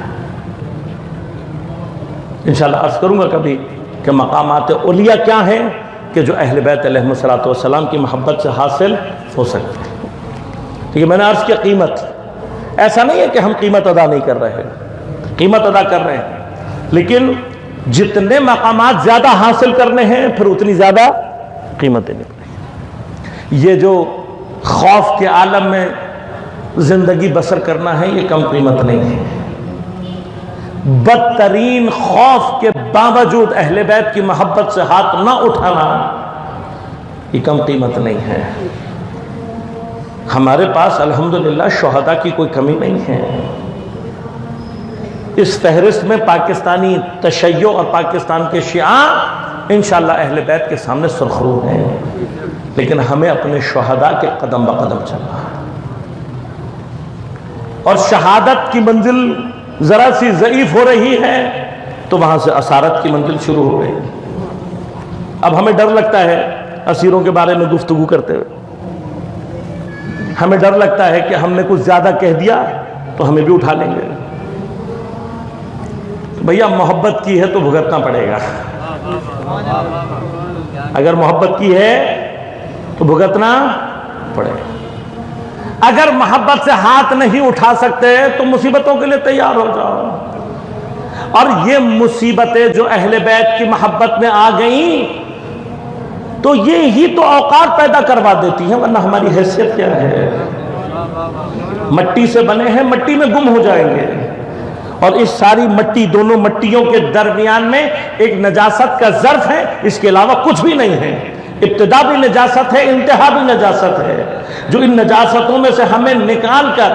انشاءاللہ عرض کروں گا کبھی کہ مقامات اولیاء کیا ہیں کہ جو اہل بیت علیہ السلام کی محبت سے حاصل ہو سکتے ہیں. ٹھیک ہے، میں نے عرض کیا قیمت، ایسا نہیں ہے کہ ہم قیمت ادا نہیں کر رہے، قیمت ادا کر رہے ہیں، لیکن جتنے مقامات زیادہ حاصل کرنے ہیں پھر اتنی زیادہ قیمت دینی پڑے گی. یہ جو خوف کے عالم میں زندگی بسر کرنا ہے یہ کم قیمت نہیں ہے. بدترین خوف کے باوجود اہل بیت کی محبت سے ہاتھ نہ اٹھانا یہ کم قیمت نہیں ہے. ہمارے پاس الحمدللہ شہداء کی کوئی کمی نہیں ہے. اس فہرست میں پاکستانی تشیع اور پاکستان کے شیعہ انشاءاللہ اہل بیت کے سامنے سرخرو ہیں، لیکن ہمیں اپنے شہداء کے قدم بقدم چلنا ہے. اور شہادت کی منزل ذرا سی ضعیف ہو رہی ہے تو وہاں سے اسارت کی منزل شروع ہو گئی. اب ہمیں ڈر لگتا ہے اسیروں کے بارے میں گفتگو کرتے ہوئے، ہمیں ڈر لگتا ہے کہ ہم نے کچھ زیادہ کہہ دیا تو ہمیں بھی اٹھا لیں گے. بھیا محبت کی ہے تو بھگتنا پڑے گا. اگر محبت کی ہے تو بھگتنا پڑے گا. اگر محبت سے ہاتھ نہیں اٹھا سکتے تو مصیبتوں کے لیے تیار ہو جاؤ. اور یہ مصیبتیں جو اہل بیت کی محبت میں آ گئیں تو یہ ہی تو اوقات پیدا کروا دیتی ہیں، ورنہ ہماری حیثیت کیا ہے؟ مٹی سے بنے ہیں، مٹی میں گم ہو جائیں گے. اور اس ساری مٹی، دونوں مٹیوں کے درمیان میں ایک نجاست کا ظرف ہے، اس کے علاوہ کچھ بھی نہیں ہے. ابتدا بھی نجاست ہے، انتہا بھی نجاست ہے. جو ان نجاستوں میں سے ہمیں نکال کر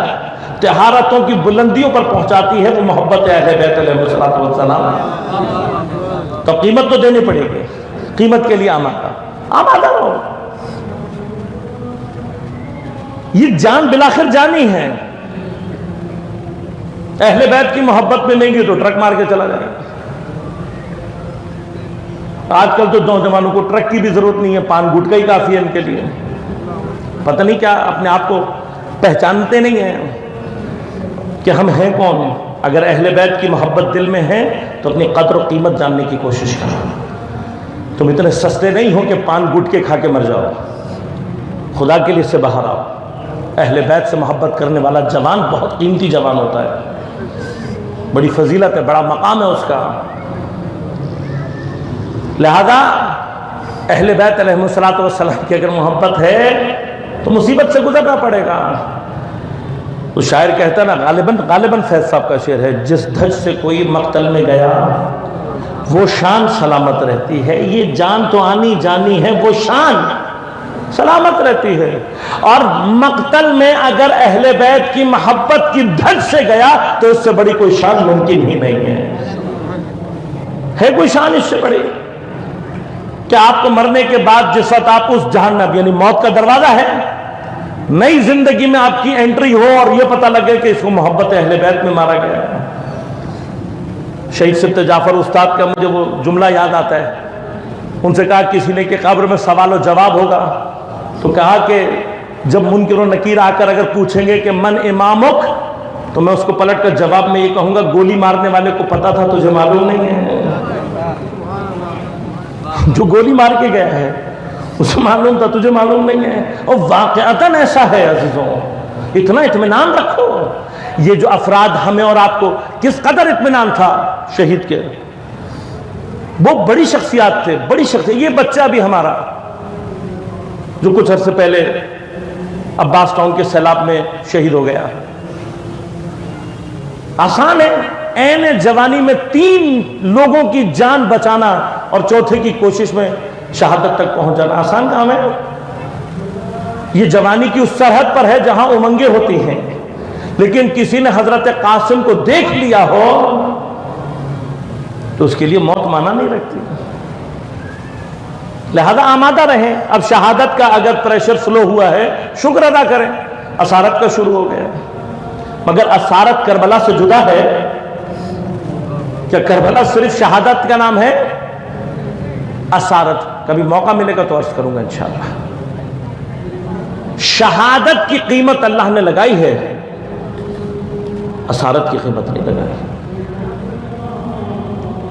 طہارتوں کی بلندیوں پر پہنچاتی ہے وہ محبت اہل بیت علیہ الصلوۃ والسلام. تو قیمت تو دینی پڑے گی، قیمت کے لیے آمادہ رہو. یہ جان بلاخر جانی ہے. اہل بیت کی محبت میں نہیں گئی تو ٹرک مار کے چلا جائے گا. آج کل تو نوجوانوں کو ٹرک کی بھی ضرورت نہیں ہے، پان گٹکا ہی کافی ہے ان کے لیے. پتہ نہیں کیا اپنے آپ کو پہچانتے نہیں ہیں کہ ہم ہیں کون. اگر اہل بیت کی محبت دل میں ہے تو اپنی قدر و قیمت جاننے کی کوشش کرو. تم اتنے سستے نہیں ہو کہ پان گٹکے کھا کے مر جاؤ. خدا کے لیے سے باہر آؤ. اہل بیت سے محبت کرنے والا جوان بہت قیمتی جوان ہوتا ہے، بڑی فضیلت ہے، بڑا مقام ہے اس کا. لہذا اہل بیت علیہ الصلوۃ والسلام کی اگر محبت ہے تو مصیبت سے گزرنا پڑے گا. تو شاعر کہتا ہے نا، غالباً فیض صاحب کا شعر ہے، جس دھج سے کوئی مقتل میں گیا وہ شان سلامت رہتی ہے. یہ جان تو آنی جانی ہے، وہ شان سلامت رہتی ہے. اور مقتل میں اگر اہل بیت کی محبت کی دھج سے گیا تو اس سے بڑی کوئی شان ممکن ہی نہیں ہے. کوئی شان اس سے بڑی کہ آپ کو مرنے کے بعد جس وقت آپ اس جہنم یعنی موت کا دروازہ ہے، نئی زندگی میں آپ کی انٹری ہو اور یہ پتہ لگے کہ اس کو محبت اہل بیت میں مارا گیا. شہید سبت جعفر استاد کا مجھے وہ جملہ یاد آتا ہے. ان سے کہا کسی نے کہ قبر میں سوال و جواب ہوگا، تو کہا کہ جب منکر و نکیر آ کر اگر پوچھیں گے کہ من امامک، تو میں اس کو پلٹ کر جواب میں یہ کہوں گا گولی مارنے والے کو پتا تھا تجھے معلوم نہیں ہے. جو گولی مار کے گیا ہے اسے معلوم تھا، تجھے معلوم نہیں ہے. اور واقعتاً ایسا ہے عزیزوں. اتنا اطمینان رکھو. یہ جو افراد ہمیں اور آپ کو کس قدر اطمینان تھا شہید کے، وہ بڑی شخصیات تھے، بڑی شخصیت. یہ بچہ بھی ہمارا جو کچھ عرصے پہلے عباس ٹاؤن کے سیلاب میں شہید ہو گیا. آسان ہے عین جوانی میں 3 لوگوں کی جان بچانا اور چوتھے کی کوشش میں شہادت تک پہنچ جانا آسان کام ہے. یہ جوانی کی اس سرحد پر ہے جہاں امنگیں ہوتی ہیں، لیکن کسی نے حضرت قاسم کو دیکھ لیا ہو تو اس کے لیے موت مانا نہیں رکھتی. لہذا آمادہ رہیں. اب شہادت کا اگر پریشر سلو ہوا ہے شکر ادا کریں. اسارت کا شروع ہو گیا، مگر اسارت کربلا سے جدا ہے. کیا کربلا صرف شہادت کا نام ہے؟ اسارت کبھی موقع ملے گا تو عرض کروں گا انشاءاللہ. شہادت کی قیمت اللہ نے لگائی ہے، اسارت کی قیمت نہیں لگائی.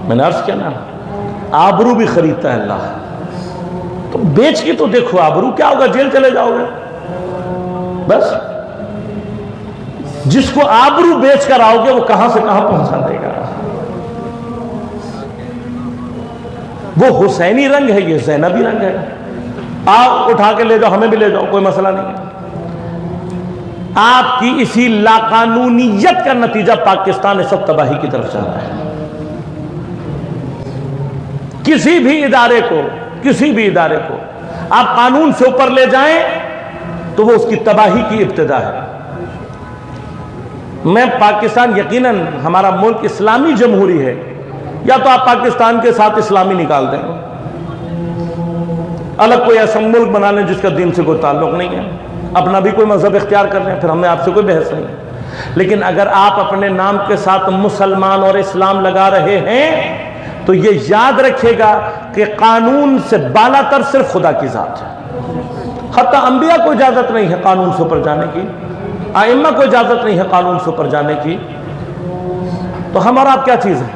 میں نے عرض کیا نا، آبرو بھی خریدتا ہے اللہ. تو بیچ کے تو دیکھو آبرو کیا ہوگا، جیل چلے جاؤ گے. بس جس کو آبرو بیچ کر آؤ گے وہ کہاں سے کہاں پہنچا دے گا. وہ حسینی رنگ ہے، یہ زینبی رنگ ہے. آپ اٹھا کے لے جاؤ، ہمیں بھی لے جاؤ، کوئی مسئلہ نہیں ہے. آپ کی اسی لاقانونیت کا نتیجہ پاکستان اس وقت تباہی کی طرف جا رہا ہے. کسی بھی ادارے کو آپ قانون سے اوپر لے جائیں تو وہ اس کی تباہی کی ابتدا ہے. میں پاکستان، یقیناً ہمارا ملک اسلامی جمہوری ہے، یا تو آپ پاکستان کے ساتھ اسلامی نکال دیں، الگ کوئی ایسا ملک بنا لیں جس کا دین سے کوئی تعلق نہیں ہے، اپنا بھی کوئی مذہب اختیار کر لیں، پھر ہمیں آپ سے کوئی بحث نہیں. لیکن اگر آپ اپنے نام کے ساتھ مسلمان اور اسلام لگا رہے ہیں تو یہ یاد رکھیے گا کہ قانون سے بالا تر صرف خدا کی ذات ہے. حتی انبیاء کو اجازت نہیں ہے قانون سے اوپر جانے کی، ائمہ کو اجازت نہیں ہے قانون سے اوپر جانے کی. تو ہم اور آپ کیا چیز ہے؟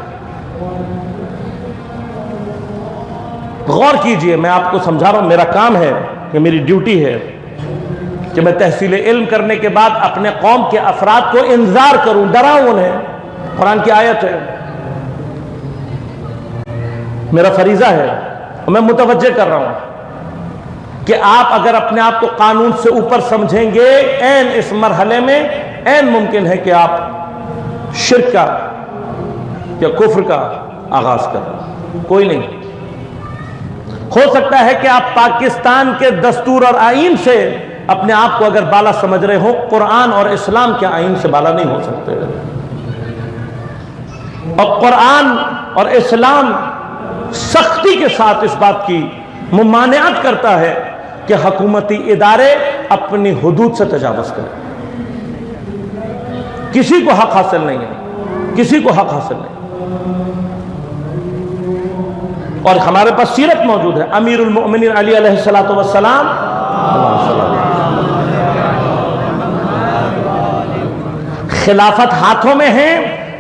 غور کیجئے. میں آپ کو سمجھا رہا ہوں، میرا کام ہے، یہ میری ڈیوٹی ہے کہ میں تحصیل علم کرنے کے بعد اپنے قوم کے افراد کو انذار کروں، ڈراؤں انہیں. قرآن کی آیت ہے، میرا فریضہ ہے اور میں متوجہ کر رہا ہوں کہ آپ اگر اپنے آپ کو قانون سے اوپر سمجھیں گے، عین اس مرحلے میں عین ممکن ہے کہ آپ شرک کا یا کفر کا آغاز کریں. کوئی نہیں. ہو سکتا ہے کہ آپ پاکستان کے دستور اور آئین سے اپنے آپ کو اگر بالا سمجھ رہے ہو، قرآن اور اسلام کے آئین سے بالا نہیں ہو سکتے. اور قرآن اور اسلام سختی کے ساتھ اس بات کی ممانعت کرتا ہے کہ حکومتی ادارے اپنی حدود سے تجاوز کریں. کسی کو حق حاصل نہیں ہے، کسی کو حق حاصل نہیں. اور ہمارے پاس سیرت موجود ہے. امیر المؤمنین علی علیہ السلام خلافت ہاتھوں میں ہے،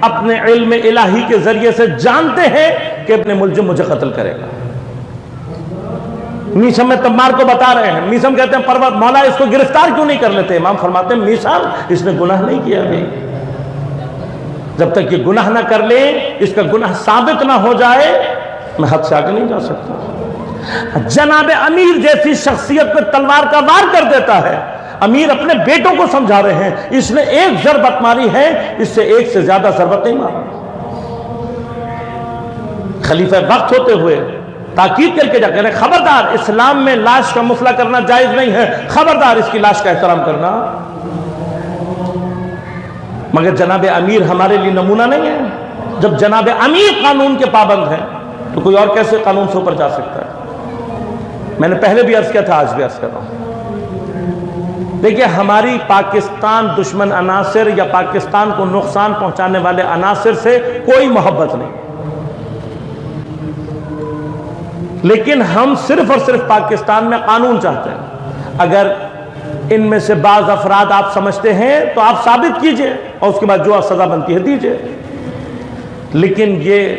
اپنے علم الہی کے ذریعے سے جانتے ہیں کہ اپنے ملزم مجھے قتل کرے گا. میثم میں تمار کو بتا رہے ہیں، میثم کہتے ہیں پروت مولا اس کو گرفتار کیوں نہیں کر لیتے؟ امام فرماتے ہیں میثم اس نے گناہ نہیں کیا ابھی. جب تک یہ گناہ نہ کر لے، اس کا گناہ ثابت نہ ہو جائے، میں حد سے آگے نہیں جا سکتا. جناب امیر جیسی شخصیت پہ تلوار کا وار کر دیتا ہے. امیر اپنے بیٹوں کو سمجھا رہے ہیں اس نے ایک ضربت ماری ہے، اس سے ایک سے زیادہ ضربت نہیں ماری. خلیفہ وقت ہوتے ہوئے تاکید کر کے جا کر خبردار، اسلام میں لاش کا مسئلہ کرنا جائز نہیں ہے، خبردار اس کی لاش کا احترام کرنا. مگر جناب امیر ہمارے لیے نمونہ نہیں ہے. جب جناب امیر قانون کے پابند ہیں تو کوئی اور کیسے قانون سے اوپر جا سکتا ہے؟ میں نے پہلے بھی عرض کیا تھا، آج بھی عرض کر رہا ہوں. دیکھیے، ہماری پاکستان دشمن عناصر یا پاکستان کو نقصان پہنچانے والے عناصر سے کوئی محبت نہیں، لیکن ہم صرف اور صرف پاکستان میں قانون چاہتے ہیں. اگر ان میں سے بعض افراد آپ سمجھتے ہیں تو آپ ثابت کیجئے اور اس کے بعد جو سزا بنتی ہے دیجئے. لیکن یہ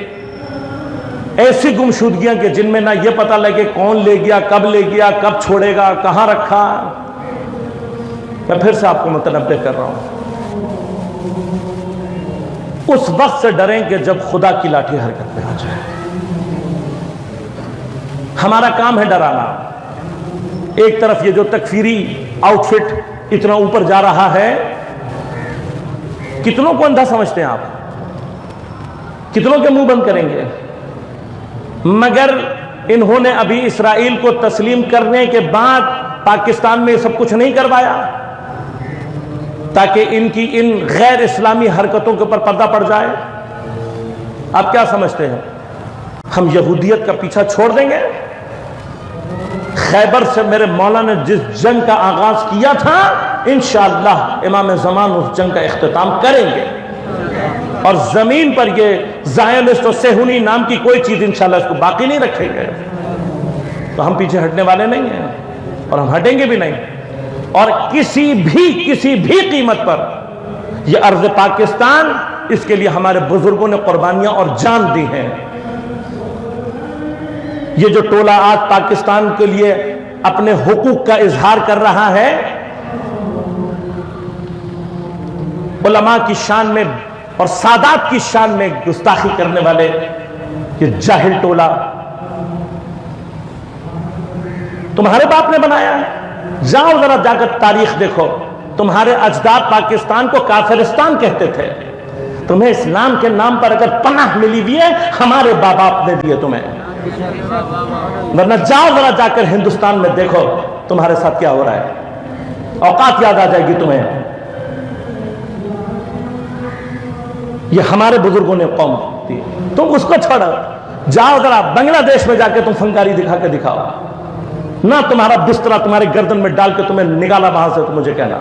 ایسی گمشدگیاں کہ جن میں نہ یہ پتہ لگے کون لے گیا، کب لے گیا، کب چھوڑے گا، کہاں رکھا. میں پھر سے آپ کو متنبہ کر رہا ہوں، اس وقت سے ڈریں کہ جب خدا کی لاٹھی حرکت میں آ جائے. ہمارا کام ہے ڈرانا. ایک طرف یہ جو تکفیری آؤٹ فٹ اتنا اوپر جا رہا ہے، کتنوں کو اندھا سمجھتے ہیں آپ؟ کتنوں کے منہ بند کریں گے؟ مگر انہوں نے ابھی اسرائیل کو تسلیم کرنے کے بعد پاکستان میں یہ سب کچھ نہیں کروایا تاکہ ان کی ان غیر اسلامی حرکتوں کے اوپر پردہ پڑ جائے. آپ کیا سمجھتے ہیں ہم یہودیت کا پیچھا چھوڑ دیں گے؟ خیبر سے میرے مولا نے جس جنگ کا آغاز کیا تھا، انشاءاللہ امام زمان اس جنگ کا اختتام کریں گے، اور زمین پر یہ زائنسٹ اور صہیونی نام کی کوئی چیز انشاءاللہ اس کو باقی نہیں رکھیں گے. تو ہم پیچھے ہٹنے والے نہیں ہیں اور ہم ہٹیں گے بھی نہیں. اور کسی بھی قیمت پر یہ ارض پاکستان، اس کے لیے ہمارے بزرگوں نے قربانیاں اور جان دی ہیں. یہ جو ٹولہ آج پاکستان کے لیے اپنے حقوق کا اظہار کر رہا ہے، علماء کی شان میں اور سادات کی شان میں گستاخی کرنے والے یہ جاہل ٹولہ تمہارے باپ نے بنایا ہے. جاؤ ذرا جا کر تاریخ دیکھو، تمہارے اجداد پاکستان کو کافرستان کہتے تھے. تمہیں اسلام کے نام پر اگر پناہ ملی ہوئی ہے، ہمارے باپ باپ نے دیے تمہیں. ورنہ جاؤ ذرا جا کر ہندوستان میں دیکھو تمہارے ساتھ کیا ہو رہا ہے. اوقات یاد آ جائے گی تمہیں. یہ ہمارے بزرگوں نے قوم دی. تم اس کو چھوڑو، جاؤ ذرا بنگلہ دیش میں جا کے تم فنکاری دکھا کے دکھاؤ. نہ تمہارا بسترا تمہارے گردن میں ڈال کے تمہیں نگالا وہاں سے تو مجھے کہنا.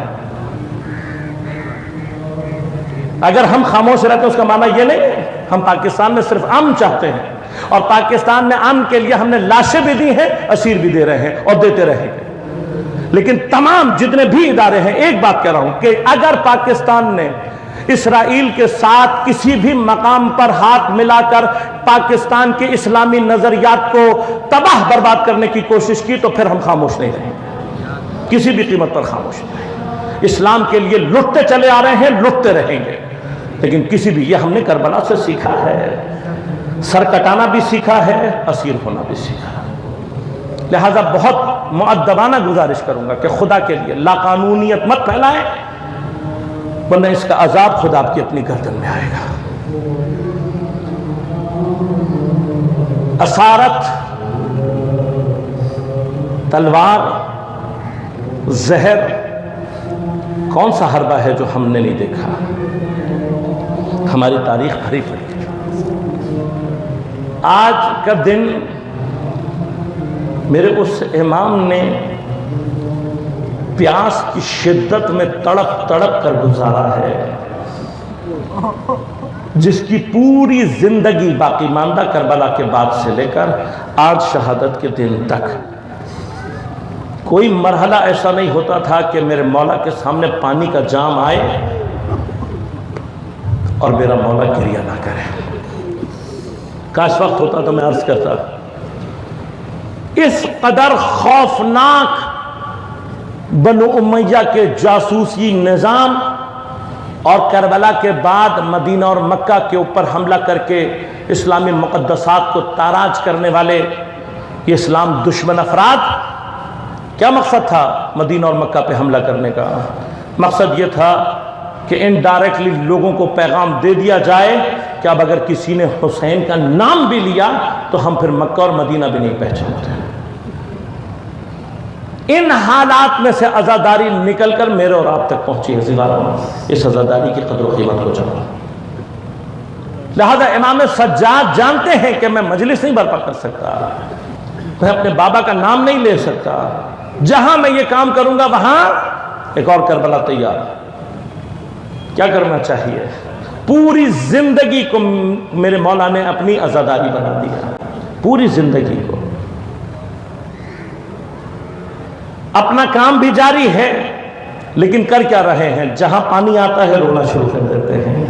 اگر ہم خاموش رہتے اس کا معنی یہ نہیں ہے. ہم پاکستان میں صرف امن چاہتے ہیں، اور پاکستان میں امن کے لیے ہم نے لاشیں بھی دی ہیں، اسیر بھی دے رہے ہیں اور دیتے رہیں گے. لیکن تمام جتنے بھی ادارے ہیں، ایک بات کہہ رہا ہوں کہ اگر پاکستان نے اسرائیل کے ساتھ کسی بھی مقام پر ہاتھ ملا کر پاکستان کے اسلامی نظریات کو تباہ برباد کرنے کی کوشش کی تو پھر ہم خاموش نہیں رہیں. کسی بھی قیمت پر خاموش نہیں. اسلام کے لیے لٹتے چلے آ رہے ہیں، لٹتے رہیں گے، لیکن کسی بھی، یہ ہم نے کربلا سے سیکھا ہے، سر کٹانا بھی سیکھا ہے، اسیر ہونا بھی سیکھا ہے. لہذا بہت مؤدبانہ گزارش کروں گا کہ خدا کے لیے لا قانونیت مت پھیلائیں، ورنہ اس کا عذاب خدا آپ کی اپنی گردن میں آئے گا. اسارت، تلوار، زہر، کون سا حربہ ہے جو ہم نے نہیں دیکھا؟ ہماری تاریخ بھری پڑی. آج کا دن میرے اس امام نے پیاس کی شدت میں تڑپ تڑپ کر گزارا ہے، جس کی پوری زندگی باقی ماندہ کربلا کے بعد سے لے کر آج شہادت کے دن تک کوئی مرحلہ ایسا نہیں ہوتا تھا کہ میرے مولا کے سامنے پانی کا جام آئے اور میرا مولا گریہ نہ کرے. کاش وقت ہوتا تو میں عرض کرتا. اس قدر خوفناک بنو امیہ کے جاسوسی نظام اور کربلا کے بعد مدینہ اور مکہ کے اوپر حملہ کر کے اسلامی مقدسات کو تاراج کرنے والے یہ اسلام دشمن افراد، کیا مقصد تھا مدینہ اور مکہ پہ حملہ کرنے کا؟ مقصد یہ تھا کہ انڈائریکٹلی لوگوں کو پیغام دے دیا جائے کہ اب اگر کسی نے حسین کا نام بھی لیا تو ہم پھر مکہ اور مدینہ بھی نہیں پہچانتے. ان حالات میں سے عزاداری نکل کر میرے اور آپ تک پہنچی ہے. زیارہ اس عزاداری کی قدر و قیمت کو جانا. لہذا امام سجاد جانتے ہیں کہ میں مجلس نہیں برپا کر سکتا، میں اپنے بابا کا نام نہیں لے سکتا، جہاں میں یہ کام کروں گا وہاں ایک اور کربلا تیار. کیا کرنا چاہیے؟ پوری زندگی کو میرے مولا نے اپنی عزاداری بنا دیا، پوری زندگی کو. اپنا کام بھی جاری ہے، لیکن کر کیا رہے ہیں؟ جہاں پانی آتا ہے رونا شروع کر دیتے ہیں،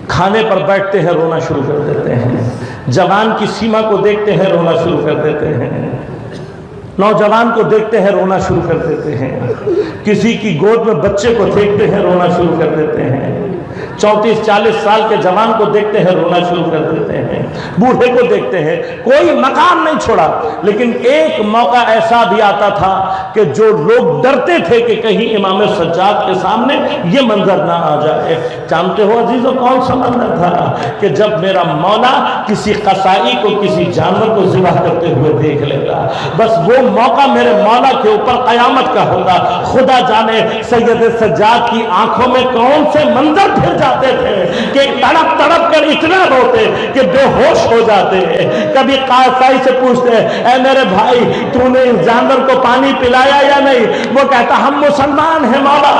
کھانے پر بیٹھتے ہیں رونا شروع کر دیتے ہیں، جوان کی سیما کو دیکھتے ہیں رونا شروع کر دیتے ہیں، نوجوان کو دیکھتے ہیں رونا شروع کر دیتے ہیں، کسی کی گود میں بچے کو دیکھتے ہیں رونا شروع کر دیتے ہیں، 34-40 سال کے جوان کو دیکھتے ہیں رونا شروع کر دیتے ہیں، بوڑھے کو دیکھتے ہیں. کوئی مقام نہیں چھوڑا. لیکن ایک موقع ایسا بھی آتا تھا کہ جو لوگ ڈرتے تھے کہ کہیں امام سجاد کے سامنے یہ منظر نہ آ جائے. جانتے ہو عزیزو کون سا منظر تھا؟ کہ جب میرا مولا کسی قصائی کو، کسی جانور کو ذبح کرتے ہوئے دیکھ لے گا، بس وہ موقع میرے مولا کے اوپر قیامت کا ہوگا. خدا جانے سید سجاد کی آنکھوں میں کون سے منظر پھر جاتے تھے کہ تڑپ تڑپ کر اتنا روتے کہ بے ہوش ہو جاتے. کبھی قصائی سے پوچھتے اے میرے بھائی تو نے اس جانور کو پانی پلایا یا نہیں؟ وہ کہتا ہم مسلمان ہیں مولا،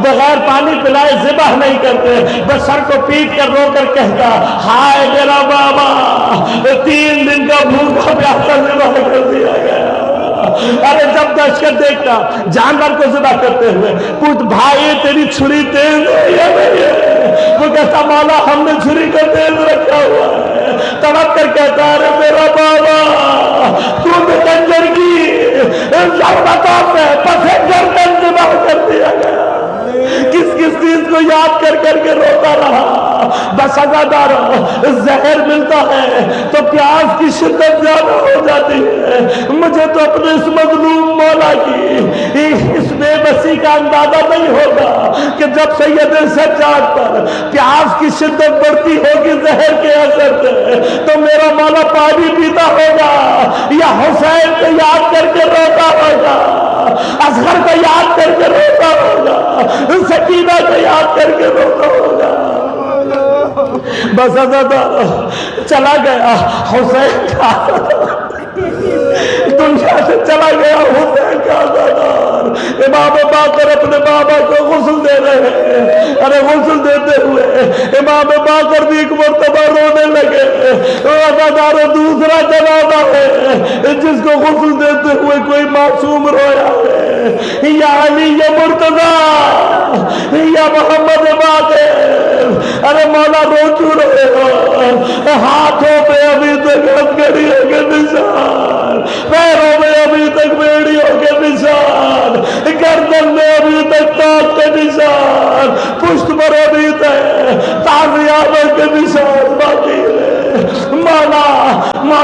بغیر پانی پلائے ذبح نہیں کرتے. بس سر کو پیٹ کر رو کر کہتا ہائے میرا بابا، 3 دن کا بھوکا پیاسا ذبح کر دیا گیا. ارے جب دہشت دیکھتا جانور کو ذبح کرتے ہوئے، پوچھ بھائی تیری چھری تیز ہے یا نہیں ہے؟ وہ کہتا مولا ہم نے چھری کا تیز رکھا ہوا ہے. تڑپ کر کہتا ارے میرا بابا تو نے کنجر کی ضربتوں سے پسے گردن ذبح کر دیا گیا. کس کس چیز کو یاد کر کر کے روتا رہا. بس عزادار زہر ملتا ہے تو پیاس کی شدت زیادہ ہو جاتی ہے. مجھے تو اپنے اس مظلوم مولا کی اس بے بسی کا اندازہ نہیں ہوگا کہ جب سید سجاد پر پیاس کی شدت بڑھتی ہوگی زہر کے اثر سے تو میرا مولا پانی پیتا ہوگا یا حسین کو یاد کر کے روتا ہوگا، اصغر کو یاد کر کے روتا ہوگا، سکینہ کو یاد کر کے روتا ہوگا. بس عزادار چلا گیا حسین کا، دنیا سے چلا گیا حسین کا عزادار. امام باقر اپنے بابا کو غسل دے رہے ہیں. ارے غسل دیتے ہوئے امام باقر بھی ایک مرتبہ رونے لگے. عزادار دوسرا جنازہ ہے جس کو غسل دیتے ہوئے کوئی معصوم رویا ہے. یا علی یا مرتضی یا محمد باقر، ارے مولا رو کیوں رہے ہو؟ ہاتھوں پہ ابھی تک ہتھکڑیوں کے نشان، پیروں میں ابھی تک بیڑیوں کے نشان،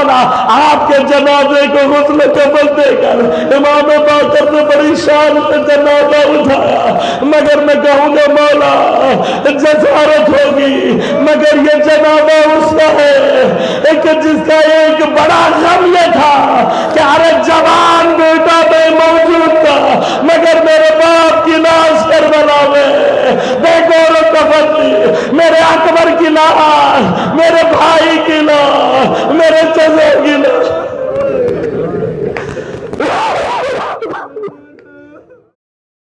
مولانا آپ کے جنازے کو غسل کفن دے کر امام باقر نے بڑی شان سے جنازہ اٹھایا، مگر میں کہوں گا مولا جسارت ہوگی، مگر یہ جنازہ اس کا ہے کہ جس کا ایک بڑا غم یہ تھا کہ ارے جوان بیٹا میں موجود تھا، مگر میرے باپ کی لاش کربلا میں بے گور و کفن تھی، میرے اکبر کی لاش، میرے بھائی کی لاش، میرے چچا کی